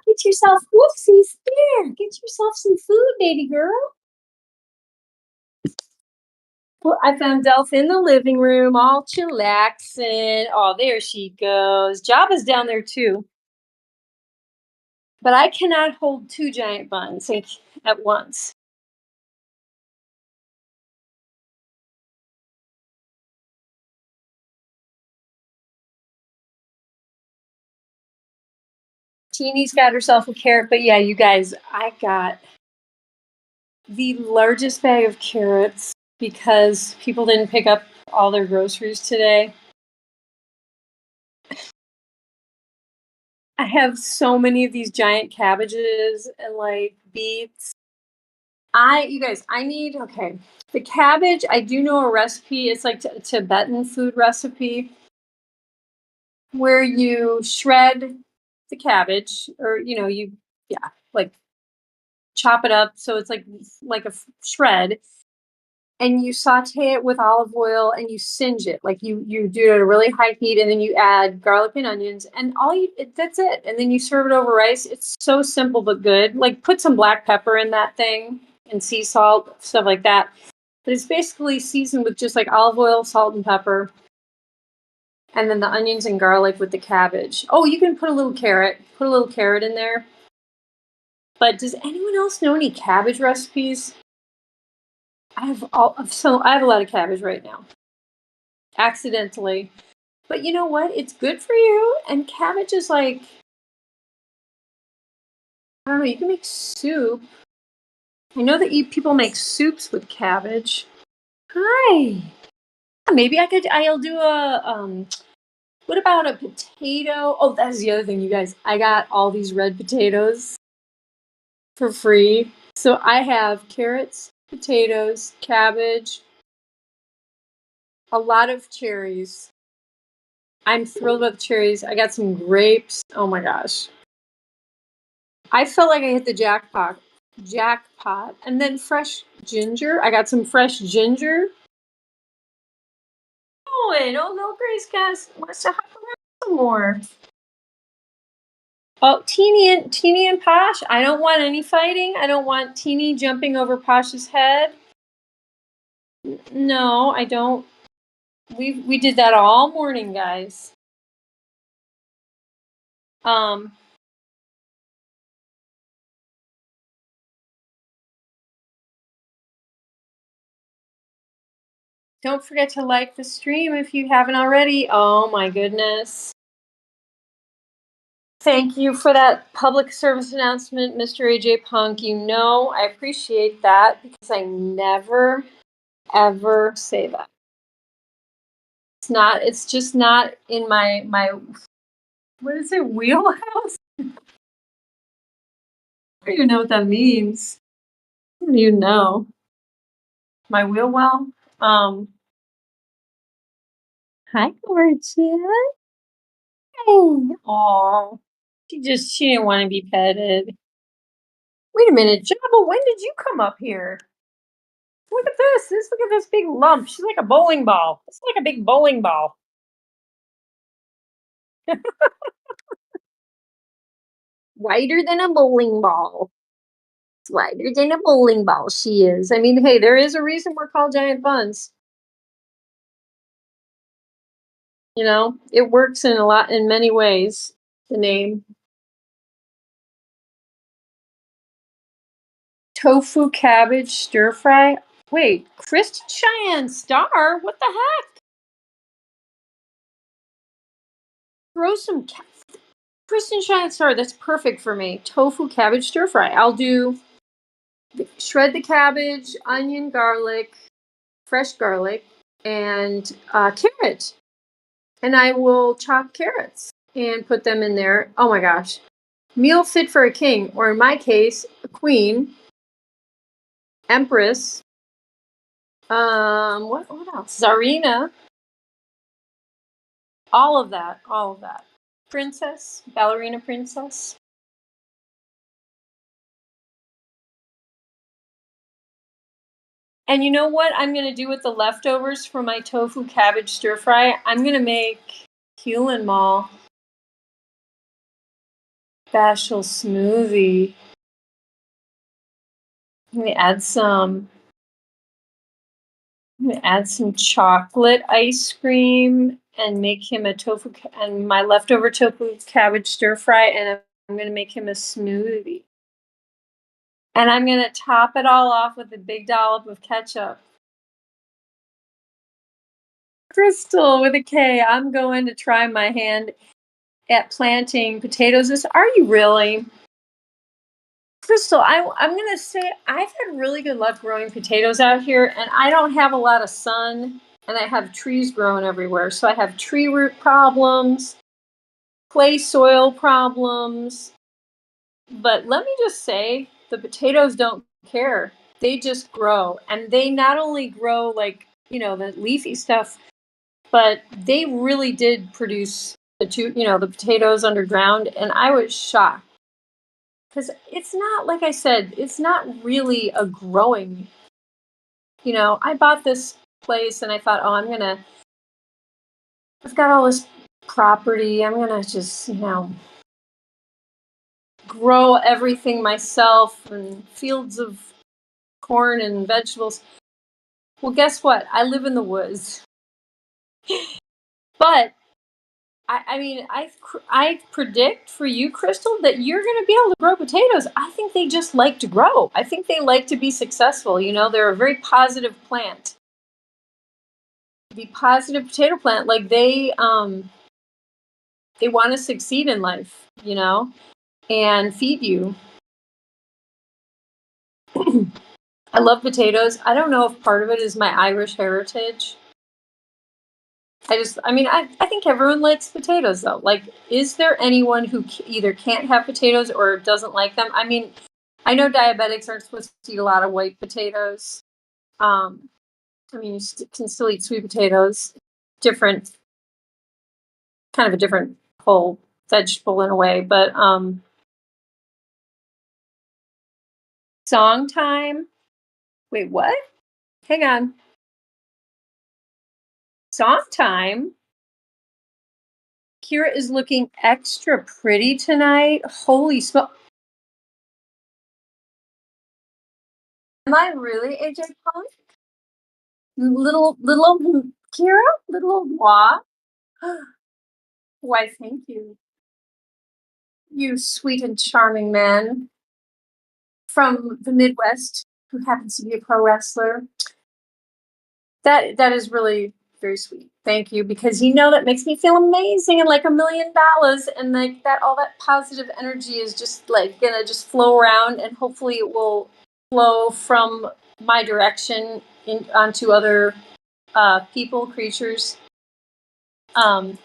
get yourself whoopsies. There, get yourself some food, baby girl. Well, I found Delph in the living room, all chillaxing. Oh, there she goes. Jabba's down there too. But I cannot hold 2 giant buns at once. Teeny's got herself a carrot, but yeah, you guys, I got the largest bag of carrots because people didn't pick up all their groceries today. I have so many of these giant cabbages and like beets You guys, I need, okay. The cabbage, I do know a recipe. It's like a Tibetan food recipe where you shred the cabbage or, yeah, like chop it up. So it's like a shred and you saute it with olive oil and you singe it. Like you do it at a really high heat and then you add garlic and onions and that's it. And then you serve it over rice. It's so simple but good. Like put some black pepper in that thing and sea salt, stuff like that. But it's basically seasoned with just like olive oil, salt, and pepper. And then the onions and garlic with the cabbage. Oh, you can put a little carrot. Put a little carrot in there. But does anyone else know any cabbage recipes? I have a lot of cabbage right now. Accidentally. But you know what? It's good for you. And cabbage is like, I don't know, you can make soup. I know that people make soups with cabbage. Hi. Maybe I'll do what about a potato? Oh, that's the other thing, you guys. I got all these red potatoes for free. So I have carrots, potatoes, cabbage, a lot of cherries. I'm thrilled with cherries. I got some grapes. Oh my gosh. I felt like I hit the jackpot. Jackpot. And then fresh ginger. I got some fresh ginger. Oh, little Grace Cass wants to hop around some more. Oh, Teeny and Posh. I don't want any fighting. I don't want Teeny jumping over Posh's head. No, I don't. We did that all morning, guys. Um, don't forget to like the stream if you haven't already. Oh my goodness. Thank you for that public service announcement, Mr. AJ Punk. You know, I appreciate that because I never, ever say that. It's just not in my, what is it, wheelhouse? I don't even know what that means. I don't even know. My wheel well? Hi, gorgeous. Hey. Aw. She didn't want to be petted. Wait a minute, Jabba, when did you come up here? Look at this. Look at this big lump. She's like a bowling ball. It's like a big bowling ball. Wider than a bowling ball. It's wider than a bowling ball, she is. I mean, hey, there is a reason we're called giant buns. You know, it works in many ways, the name. Tofu cabbage stir fry. Wait, Kristen Cheyenne Star? What the heck? Throw some Kristen Cheyenne Star. That's perfect for me. Tofu cabbage stir fry. I'll do shred the cabbage, onion, garlic, fresh garlic, and carrot. And I will chop carrots and put them in there. Oh my gosh. Meal fit for a king, or in my case, a queen, empress. What else? Czarina. All of that. Princess, ballerina princess. And you know what I'm going to do with the leftovers for my tofu cabbage stir fry? I'm going to make Hulan Mall special smoothie. I'm going to add some chocolate ice cream and make him a tofu and my leftover tofu cabbage stir fry, and I'm going to make him a smoothie. And I'm going to top it all off with a big dollop of ketchup. Crystal with a K, I'm going to try my hand at planting potatoes. Are you really? Crystal, I'm going to say I've had really good luck growing potatoes out here, and I don't have a lot of sun, and I have trees growing everywhere. So I have tree root problems, clay soil problems. But let me just say, the potatoes don't care. They just grow, and they not only grow like, the leafy stuff, but they really did produce the potatoes underground, and I was shocked because it's not, like I said, it's not really a growing. I bought this place and I thought, oh, I've got all this property. I'm gonna just, grow everything myself and fields of corn and vegetables. Well, guess what? I live in the woods, but I predict for you, Crystal, that you're going to be able to grow potatoes. I think they just like to grow. I think they like to be successful. They're a very positive plant. The positive potato plant, like they want to succeed in life, and feed you. I love potatoes. I don't know if part of it is my Irish heritage. I think everyone likes potatoes though. Like, is there anyone who either can't have potatoes or doesn't like them? I know diabetics aren't supposed to eat a lot of white potatoes. Um, you can still eat sweet potatoes. Different, kind of a different whole vegetable in a way. But song time. Wait, what? Hang on. Song time. Kira is looking extra pretty tonight. Holy smoke. Am I really AJ Punk? Little old Kira? Little old moi? Why, thank you. You sweet and charming man from the Midwest who happens to be a pro wrestler. That is really very sweet. Thank you, because that makes me feel amazing and like $1 million, and like that all that positive energy is just like gonna just flow around, and hopefully it will flow from my direction onto other people, creatures, um,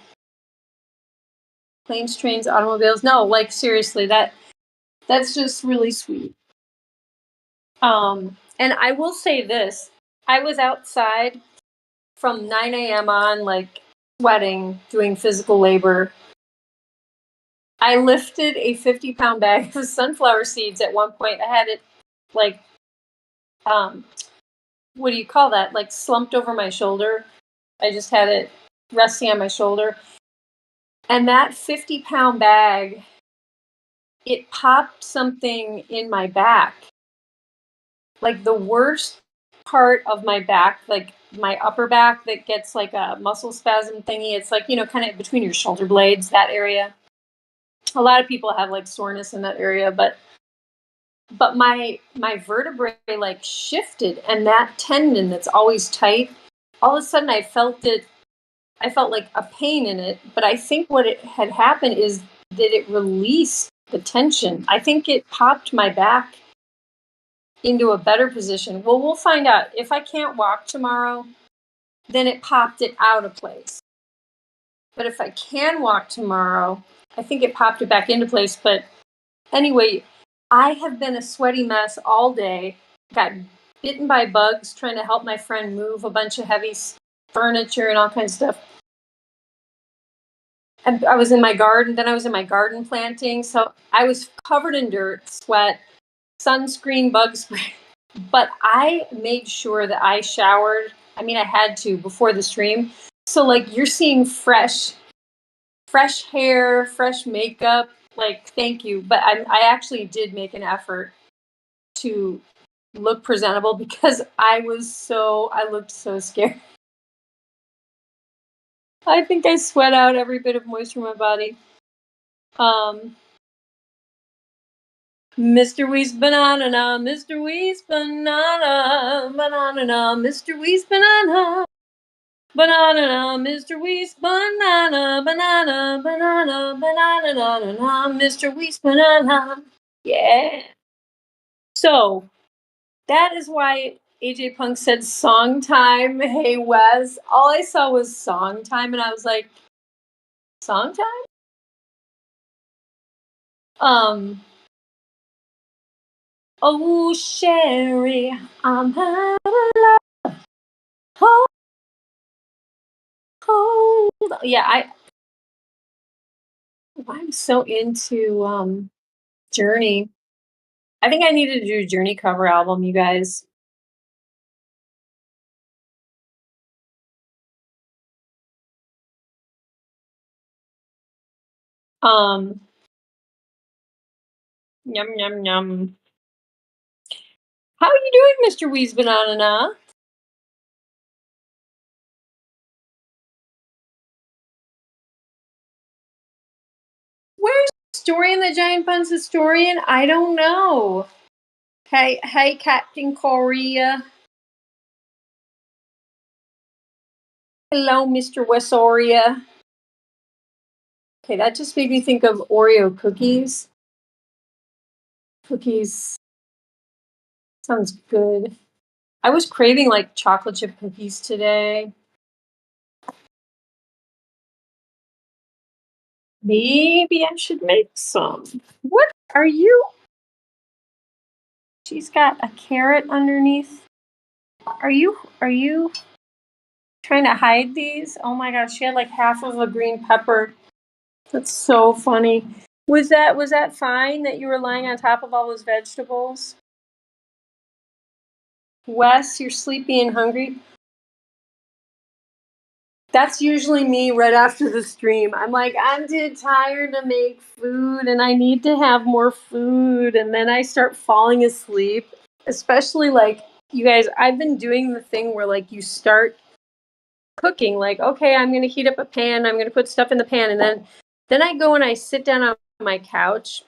planes, trains, automobiles. No, like seriously, that's just really sweet. And I will say this: I was outside from 9 a.m. on, like sweating, doing physical labor. I lifted a 50-pound bag of sunflower seeds at one point. I had it like, um, what do you call that? Like slumped over my shoulder. I just had it resting on my shoulder. And that 50-pound bag, it popped something in my back. Like the worst part of my back, like my upper back that gets like a muscle spasm thingy. It's like, kind of between your shoulder blades, that area. A lot of people have like soreness in that area, but my vertebrae like shifted, and that tendon that's always tight, all of a sudden I felt like a pain in it, but I think what it had happened is that it released the tension. I think it popped my back into a better position. Well, we'll find out. If I can't walk tomorrow, then it popped it out of place. But if I can walk tomorrow, I think it popped it back into place. But anyway, I have been a sweaty mess all day. Got bitten by bugs trying to help my friend move a bunch of heavy furniture and all kinds of stuff. And I was in my garden. Then I was in my garden planting. So I was covered in dirt, sweat, sunscreen, bug spray. But I made sure that I showered. I had to before the stream. So like you're seeing fresh hair, fresh makeup. Like, thank you. But I actually did make an effort to look presentable because I looked so scared. I think I sweat out every bit of moisture in my body. Mr. Wee's banana, na, Mr. Wee's banana, banana, na, Mr. Wee's banana, banana, na, Mr. Wee's banana, banana, banana, banana, na, na, na, Mr. Wee's banana. Yeah. So that is why AJ Punk said song time. Hey Wes. All I saw was song time, and I was like, song time? Um Oh, Sherry, I'm out of love. Hold. Yeah, I'm so into Journey. I think I needed to do a Journey cover album, you guys. Um, Yum yum yum. How are you doing, Mr. Wee's Banana? Where's Historian the Giant Buns Historian? I don't know. Hey, Captain Korea. Hello, Mr. Wesoria. Okay, that just made me think of Oreo cookies. Cookies sounds good. I was craving like chocolate chip cookies today. Maybe I should make some. What are you? She's got a carrot underneath. Are you trying to hide these? Oh my gosh, she had like half of a green pepper. That's so funny. Was that fine that you were lying on top of all those vegetables? Wes, you're sleepy and hungry. That's usually me right after the stream. I'm like, I'm too tired to make food and I need to have more food. And then I start falling asleep. Especially like, you guys, I've been doing the thing where like you start cooking, like, okay, I'm going to heat up a pan, I'm going to put stuff in the pan. And then I go and I sit down on my couch,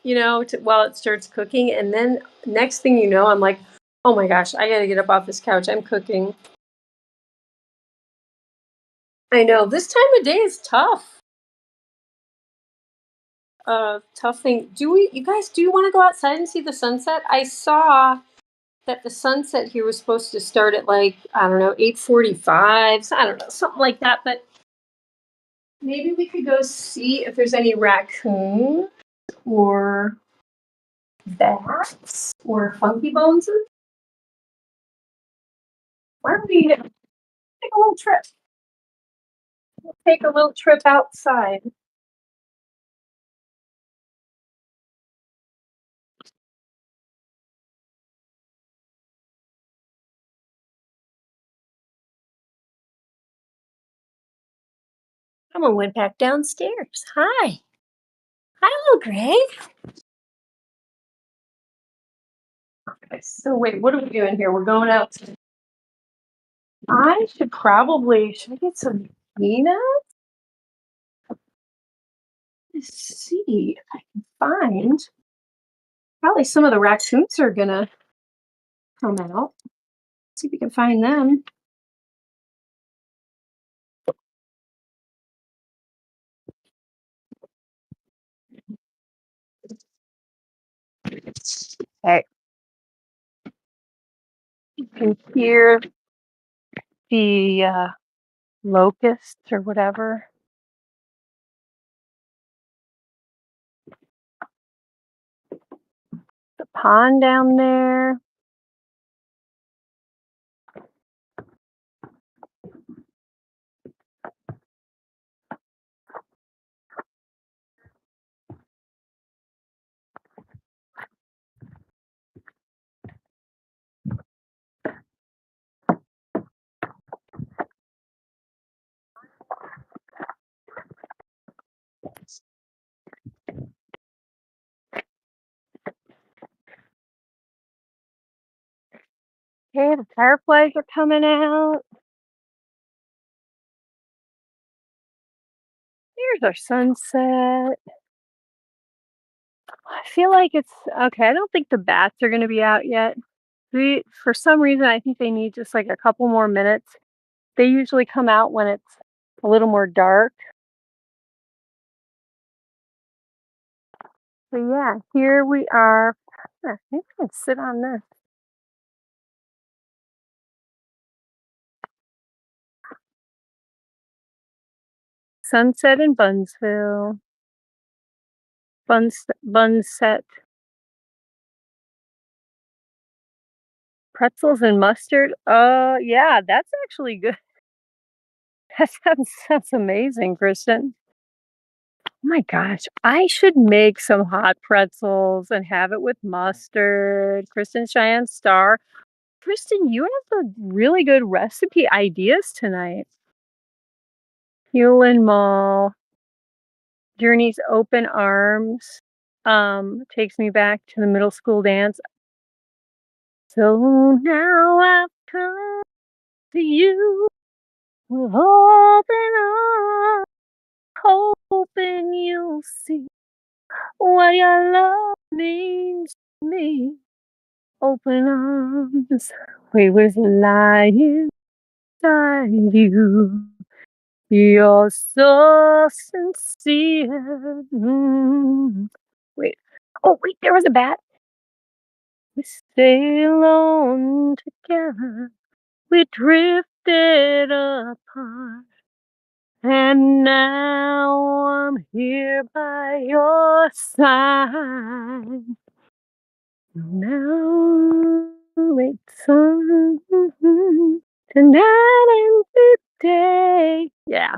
while it starts cooking. And then next thing you know, I'm like, oh my gosh, I got to get up off this couch. I'm cooking. I know this time of day is tough. Tough thing. You guys, do you want to go outside and see the sunset? I saw that the sunset here was supposed to start at like, I don't know, 8:45. I don't know, something like that. But maybe we could go see if there's any raccoons or bats or funky bones. Why don't we take a little trip? We'll take a little trip outside. Someone went back downstairs. Hi. Hi, little Greg. Okay, so wait, what are we doing here? We're going out. Should I get some peanuts? Let's see if I can find. Probably some of the raccoons are gonna come out. See if we can find them. Okay. You can hear the locusts or whatever. The pond down there. Okay, the fireflies are coming out. Here's our sunset. I feel like it's okay. I don't think the bats are going to be out yet. For some reason, I think they need just like a couple more minutes. They usually come out when it's a little more dark. So yeah, here we are. Maybe I can sit on this. Sunset in Bunzville. Bunset. Pretzels and mustard? Yeah, that's actually good. That sounds amazing, Kristen. Oh my gosh, I should make some hot pretzels and have it with mustard. Kristen Cheyenne Star. Kristen, you have some really good recipe ideas tonight. Hewlin Mall, Journey's Open Arms, takes me back to the middle school dance. So now I've come to you with open arms, hoping you'll see what your love means to me. Open arms, we was lying inside you. You're so sincere. Wait. Oh, wait, there was a bat. We stay alone together. We drifted apart. And now I'm here by your side. Now it's on tonight and today. Yeah.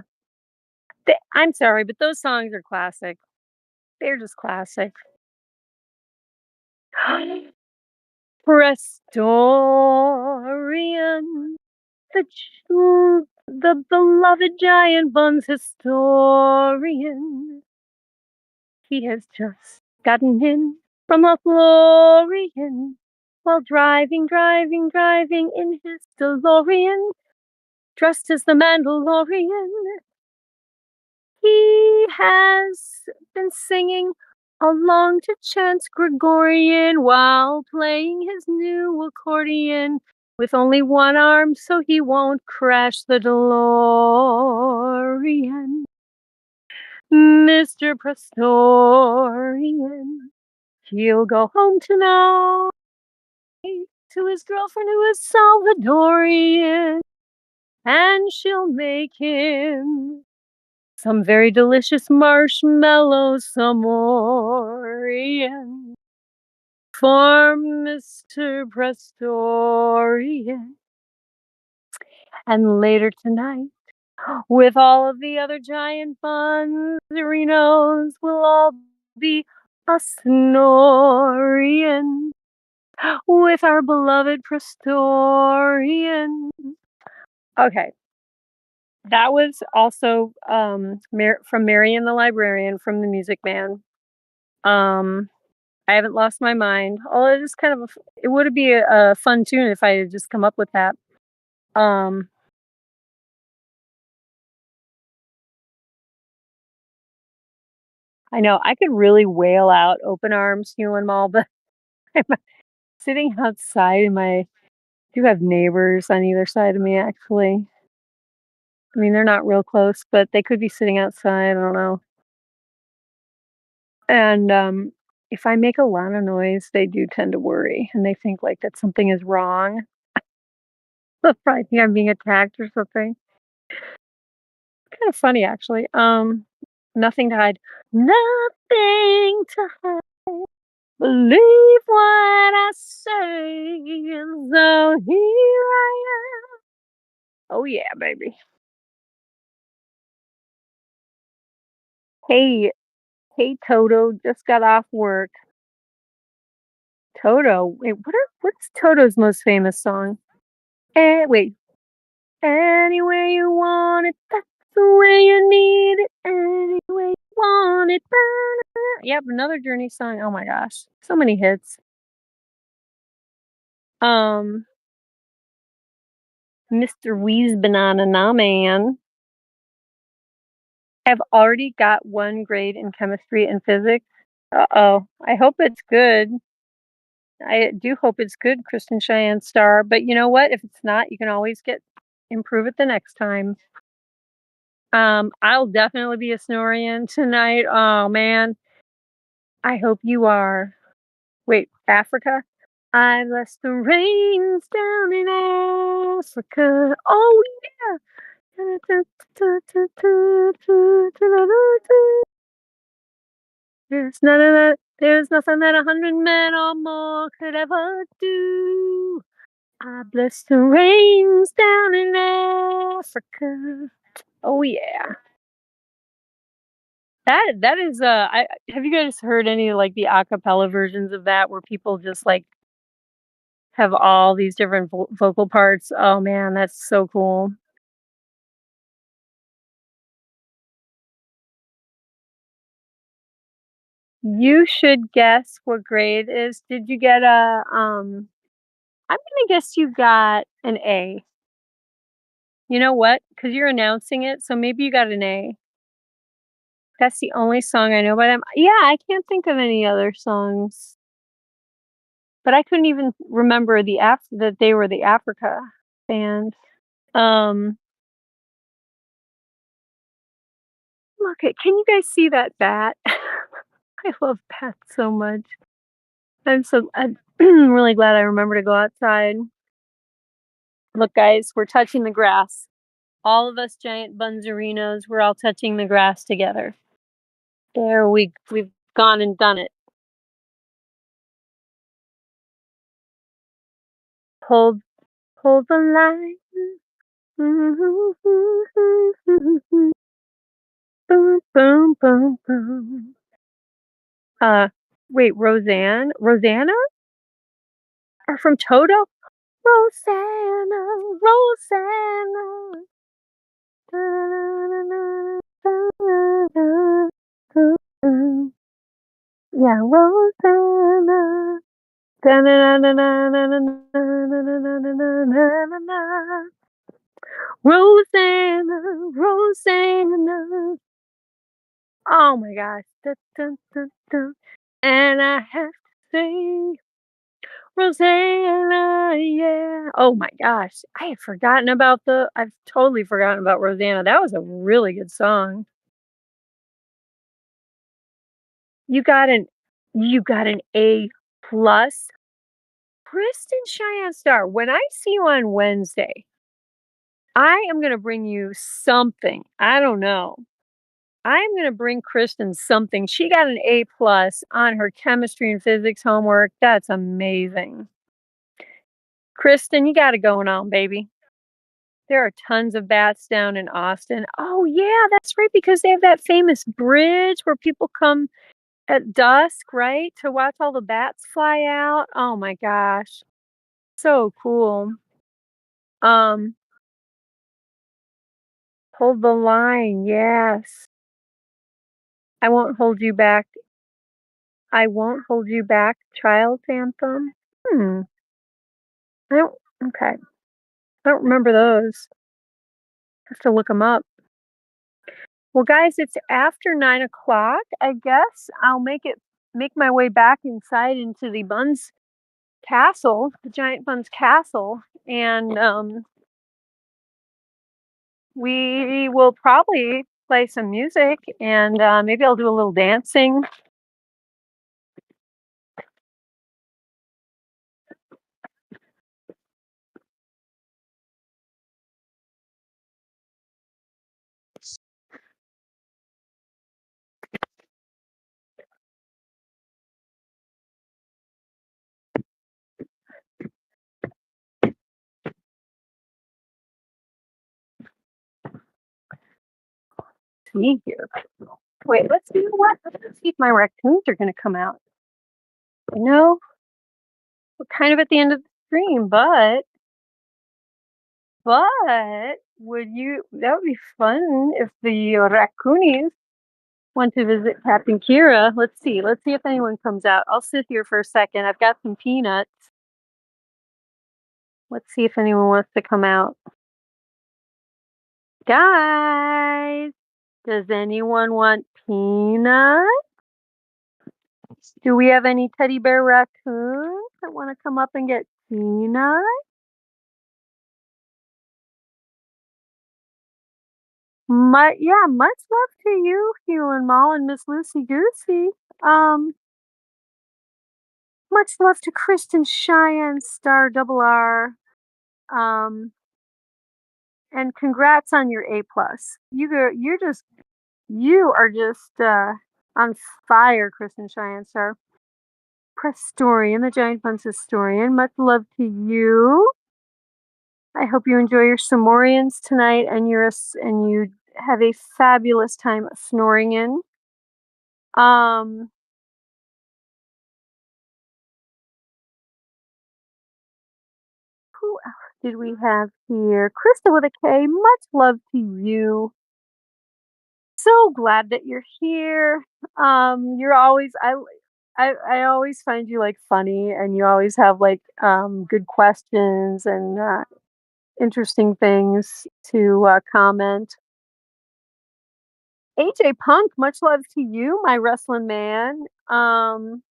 I'm sorry, but those songs are classic. They're just classic. Prestorian, the beloved giant Bunz historian. He has just gotten in from a Florian while driving in his DeLorean, dressed as the Mandalorian. He has been singing along to chants Gregorian while playing his new accordion with only one arm so he won't crash the DeLorean. Mr. Prestorian, he'll go home tonight to his girlfriend who is Salvadorian, and she'll make him some very delicious marshmallow Samorian for Mr. Prestorian. And later tonight, with all of the other giant Bunzerinos, we'll all be a Snorian with our beloved Prestorian. Okay. That was also from Mary and the Librarian from the Music Man. I haven't lost my mind. Although it is kind of it would be a fun tune if I had just come up with that. I know I could really wail out Open Arms, Hewlin Mall, but I'm sitting outside and I do have neighbors on either side of me actually. I mean, they're not real close, but they could be sitting outside. I don't know. And if I make a lot of noise, they do tend to worry and they think like that something is wrong. They'll probably think I'm being attacked or something. Kind of funny actually. Nothing to hide. Nothing to hide. Believe what I say. So here I am. Oh yeah, baby. Hey, hey Toto, just got off work. Toto, wait, what's Toto's most famous song? Wait. Anywhere you want it, that's the way you need it. Any way you want it. Yep, another Journey song. Oh my gosh, so many hits. Mr. Wee's Banana Na Man. I've already got 1 grade in chemistry and physics. Uh-oh. I hope it's good. I do hope it's good, Kristen Cheyenne Star. But you know what? If it's not, you can always improve it the next time. I'll definitely be a Snorian tonight. Oh man. I hope you are. Wait, Africa? I bless the rains down in Africa. Oh yeah. There's nothing that 100 men or more could ever do. I bless the rains down in Africa. Oh yeah. That is I have you guys heard any like the acapella versions of that where people just like have all these different vocal parts? Oh man, that's so cool. You should guess what grade is. Did you get a I'm gonna guess you got an A. You know what? Because you're announcing it, so maybe you got an A. That's the only song I know by them. Yeah, I can't think of any other songs. But I couldn't even remember that they were the Africa band. Um, Look at can you guys see that bat? I love bats so much. I'm really glad I remember to go outside. Look, guys, we're touching the grass. All of us giant bunzerinos, we're all touching the grass together. There we've gone and done it. Pull pull the line. Boom boom boom boom. Uh Wait, Rosanna? Or from Toto? Rosanna, Rosanna. Yeah, Rosanna. Rosanna, Rosanna. Oh my gosh. Dun, dun, dun, dun. And I have to say, Rosanna, yeah. Oh my gosh. I've totally forgotten about Rosanna. That was a really good song. You got an you got an A plus. Kristen Cheyenne Star, when I see you on Wednesday, I am gonna bring you something. I don't know. I'm gonna bring Kristen something. She got an A plus on her chemistry and physics homework. That's amazing. Kristen, you got it going on, baby. There are tons of bats down in Austin. Oh yeah, that's right, because they have that famous bridge where people come at dusk, right, to watch all the bats fly out. Oh my gosh, so cool. Um, Hold the line. Yes, I won't hold you back. I won't hold you back. Child's anthem. Hmm. I don't. Okay. I don't remember those. Have to look them up. Well, guys, it's after 9 o'clock. I guess I'll make my way back inside into the Bunz castle, the giant Bunz castle, and we will probably play some music, and maybe I'll do a little dancing. See here. Wait, let's see what. Let's see if my raccoons are going to come out. No, we're kind of at the end of the stream, but would you? That would be fun if the raccoonies want to visit Captain Kira. Let's see. Let's see if anyone comes out. I'll sit here for a second. I've got some peanuts. Let's see if anyone wants to come out. Guys, does anyone want peanuts? Do we have any teddy bear raccoons that want to come up and get peanuts? Yeah, much love to you, Hugh and Mall and Miss Lucy Goosey. Um, Much love to Kristen Cheyenne Star Double R. Um, and congrats on your A plus. You are just on fire, Kristen Cheyenne Star. Press story and the Giant Bunch historian. Much love to you. I hope you enjoy your Somorians tonight and and you have a fabulous time snoring in. Um, who else did we have here? Krista with a K, much love to you. So glad that you're here. You're always I always find you like funny and you always have like good questions and interesting things to comment. AJ Punk, much love to you, my wrestling man. Much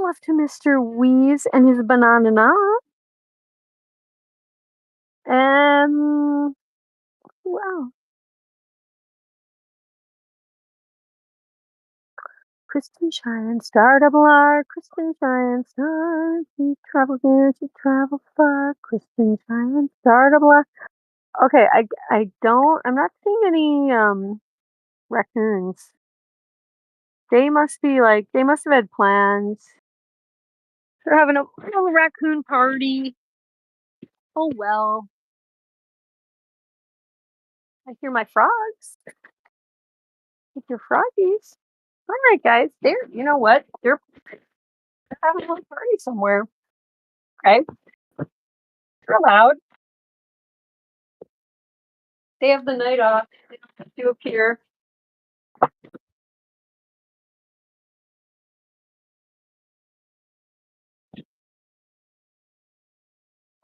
love to Mr. Wheeze and his banana. And who else? Kristen Shine, Star Double R, Kristen Shine, Star. She travels near, she travels far. Kristen Shine, Star Double R. Okay, I'm not seeing any raccoons. They must have had plans. They're having a little raccoon party. Oh well. I hear my frogs. With your froggies. All right, guys. You know what? They're having a little party somewhere. Okay. They're allowed. They have the night off. They don't have to appear.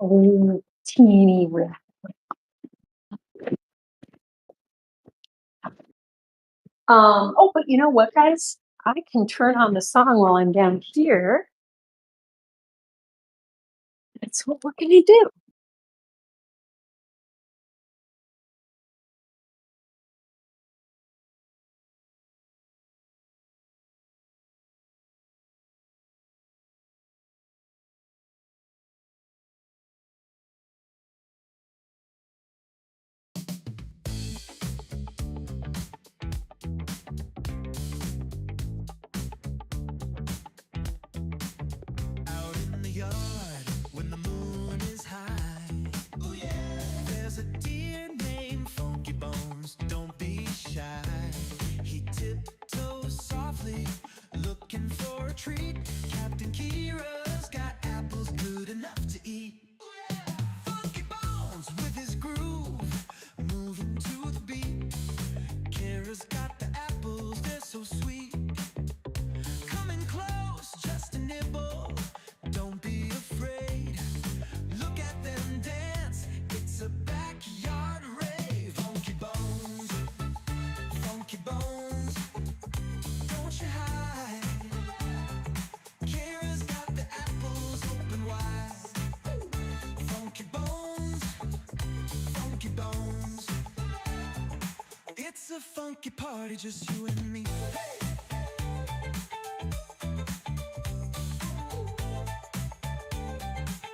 Oh, teeny rat. Oh, but you know what, guys? I can turn on the song while I'm down here. That's what we're gonna do. Out in the yard when the moon is high. Oh yeah. There's a deer named Funky Bones. Don't be shy. He tiptoes softly, looking for a treat. Captain Kira's got apples good enough to eat. Oh yeah. Funky Bones with his groove, moving to the beat. Kira's got the apples, they're so sweet. Coming close, just a nibble. Don't be afraid. Look at them dance. It's a backyard rave. Funky Bones, Funky Bones. Don't you hide. Kira's got the apples open wide. Funky Bones, Funky Bones. It's a funky party, just you and me.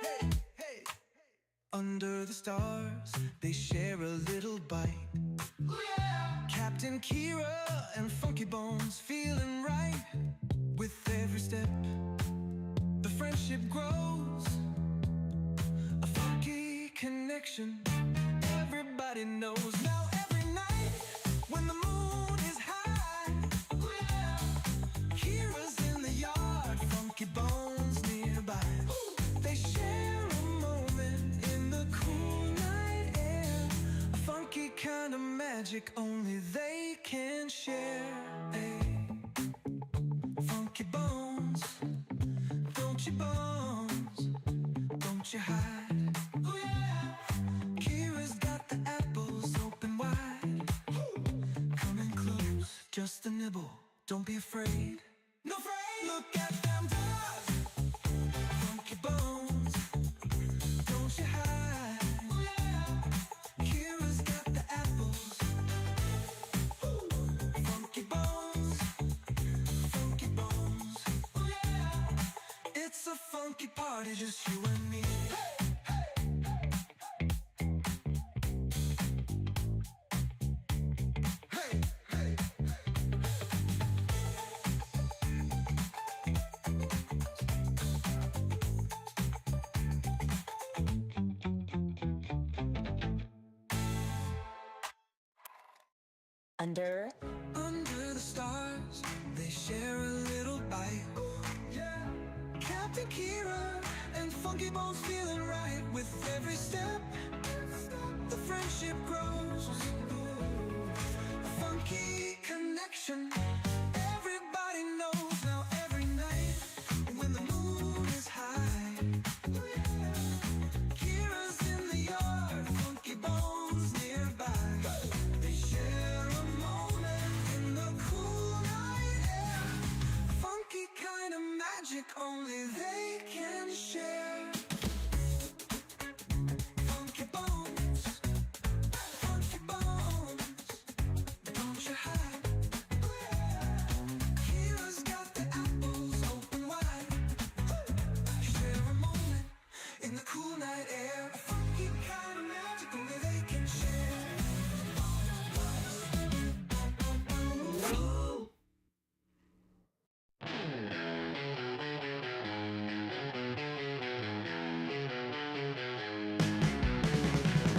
Hey, hey. Under the stars, they share a little bite. Ooh, yeah. Captain Kira and Funky Bones feeling right. With every step, the friendship grows. A funky connection, everybody knows. Now every night, when the moon is high, ooh, yeah. Kira's in the yard, Funky Bones nearby. They share a moment in the cool night air. A funky kind of magic only they can share. Hey, Funky Bones, don't you bones, don't you hide. Oh yeah, Kira's got the apples open wide. Coming close, just a nibble, don't be afraid. No afraid, look at them dogs. Funky Bones, don't you hide. Oh yeah, Kira's got the apples. Funky Bones, Funky Bones. Oh yeah, it's a funky party, just you and me. Hey, hey, hey. Under Under the stars, they share a little bite. Yeah. Captain Kira and Funky Bones feeling right with every step. The friendship grows. A funky connection. Everybody knows now every night when the moon is high. Kira's in the yard, Funky Bones nearby. They share a moment in the cool night air. Funky kind of magic only they can share. Funky Bones, Funky Bones, don't you hide. Kira's got the apples open wide. Share a moment in the cool night air. A funky kind of magic only they can share.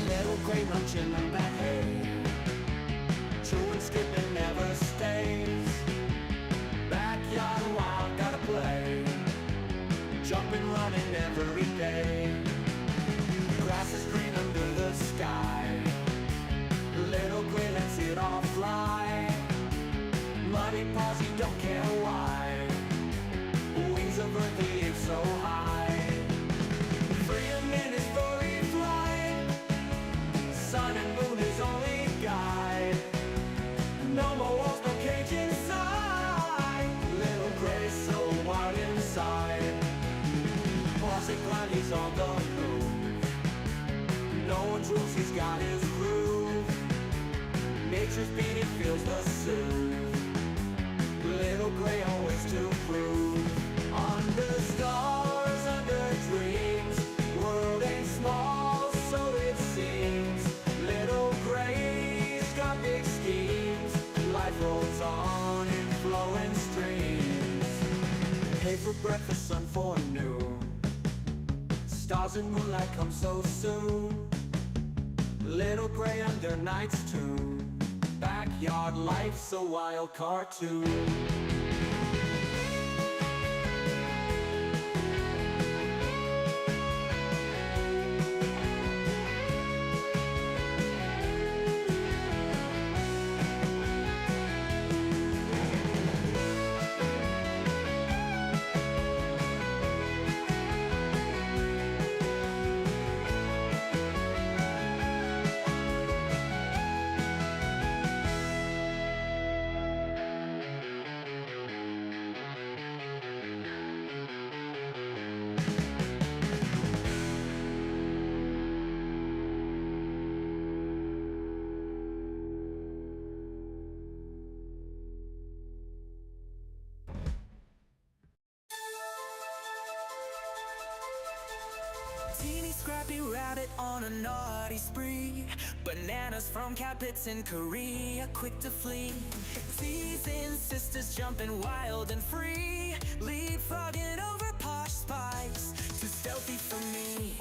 little gray munching on that hay, chewing, skipping, never stays. Backyard wild, gotta play, jumping, running every day. Grass is green under the sky, little gray lets it all fly. Muddy paws, you don't care why, wings of earth, the ache so high. Freedom in his furry flight, sun and moon his only guide. No more walls, no cage inside, little gray so wild inside. Pausing while he's on the move, no one's rules, he's got his groove. Nature's beat, he feels the soothe, little gray always to prove. Under stars, under dreams, world ain't small, so it seems. Little gray's got big schemes, life rolls on in flowing streams. Hay for breakfast, sun for noon, stars and moonlight come so soon. Little gray under night's tune, backyard life's a wild cartoon. Teeny scrappy rabbit on a naughty spree, bananas from cow pits in Korea, quick to flee. Teasing sisters jumping wild and free, leapfrogging over posh spikes, too stealthy for me.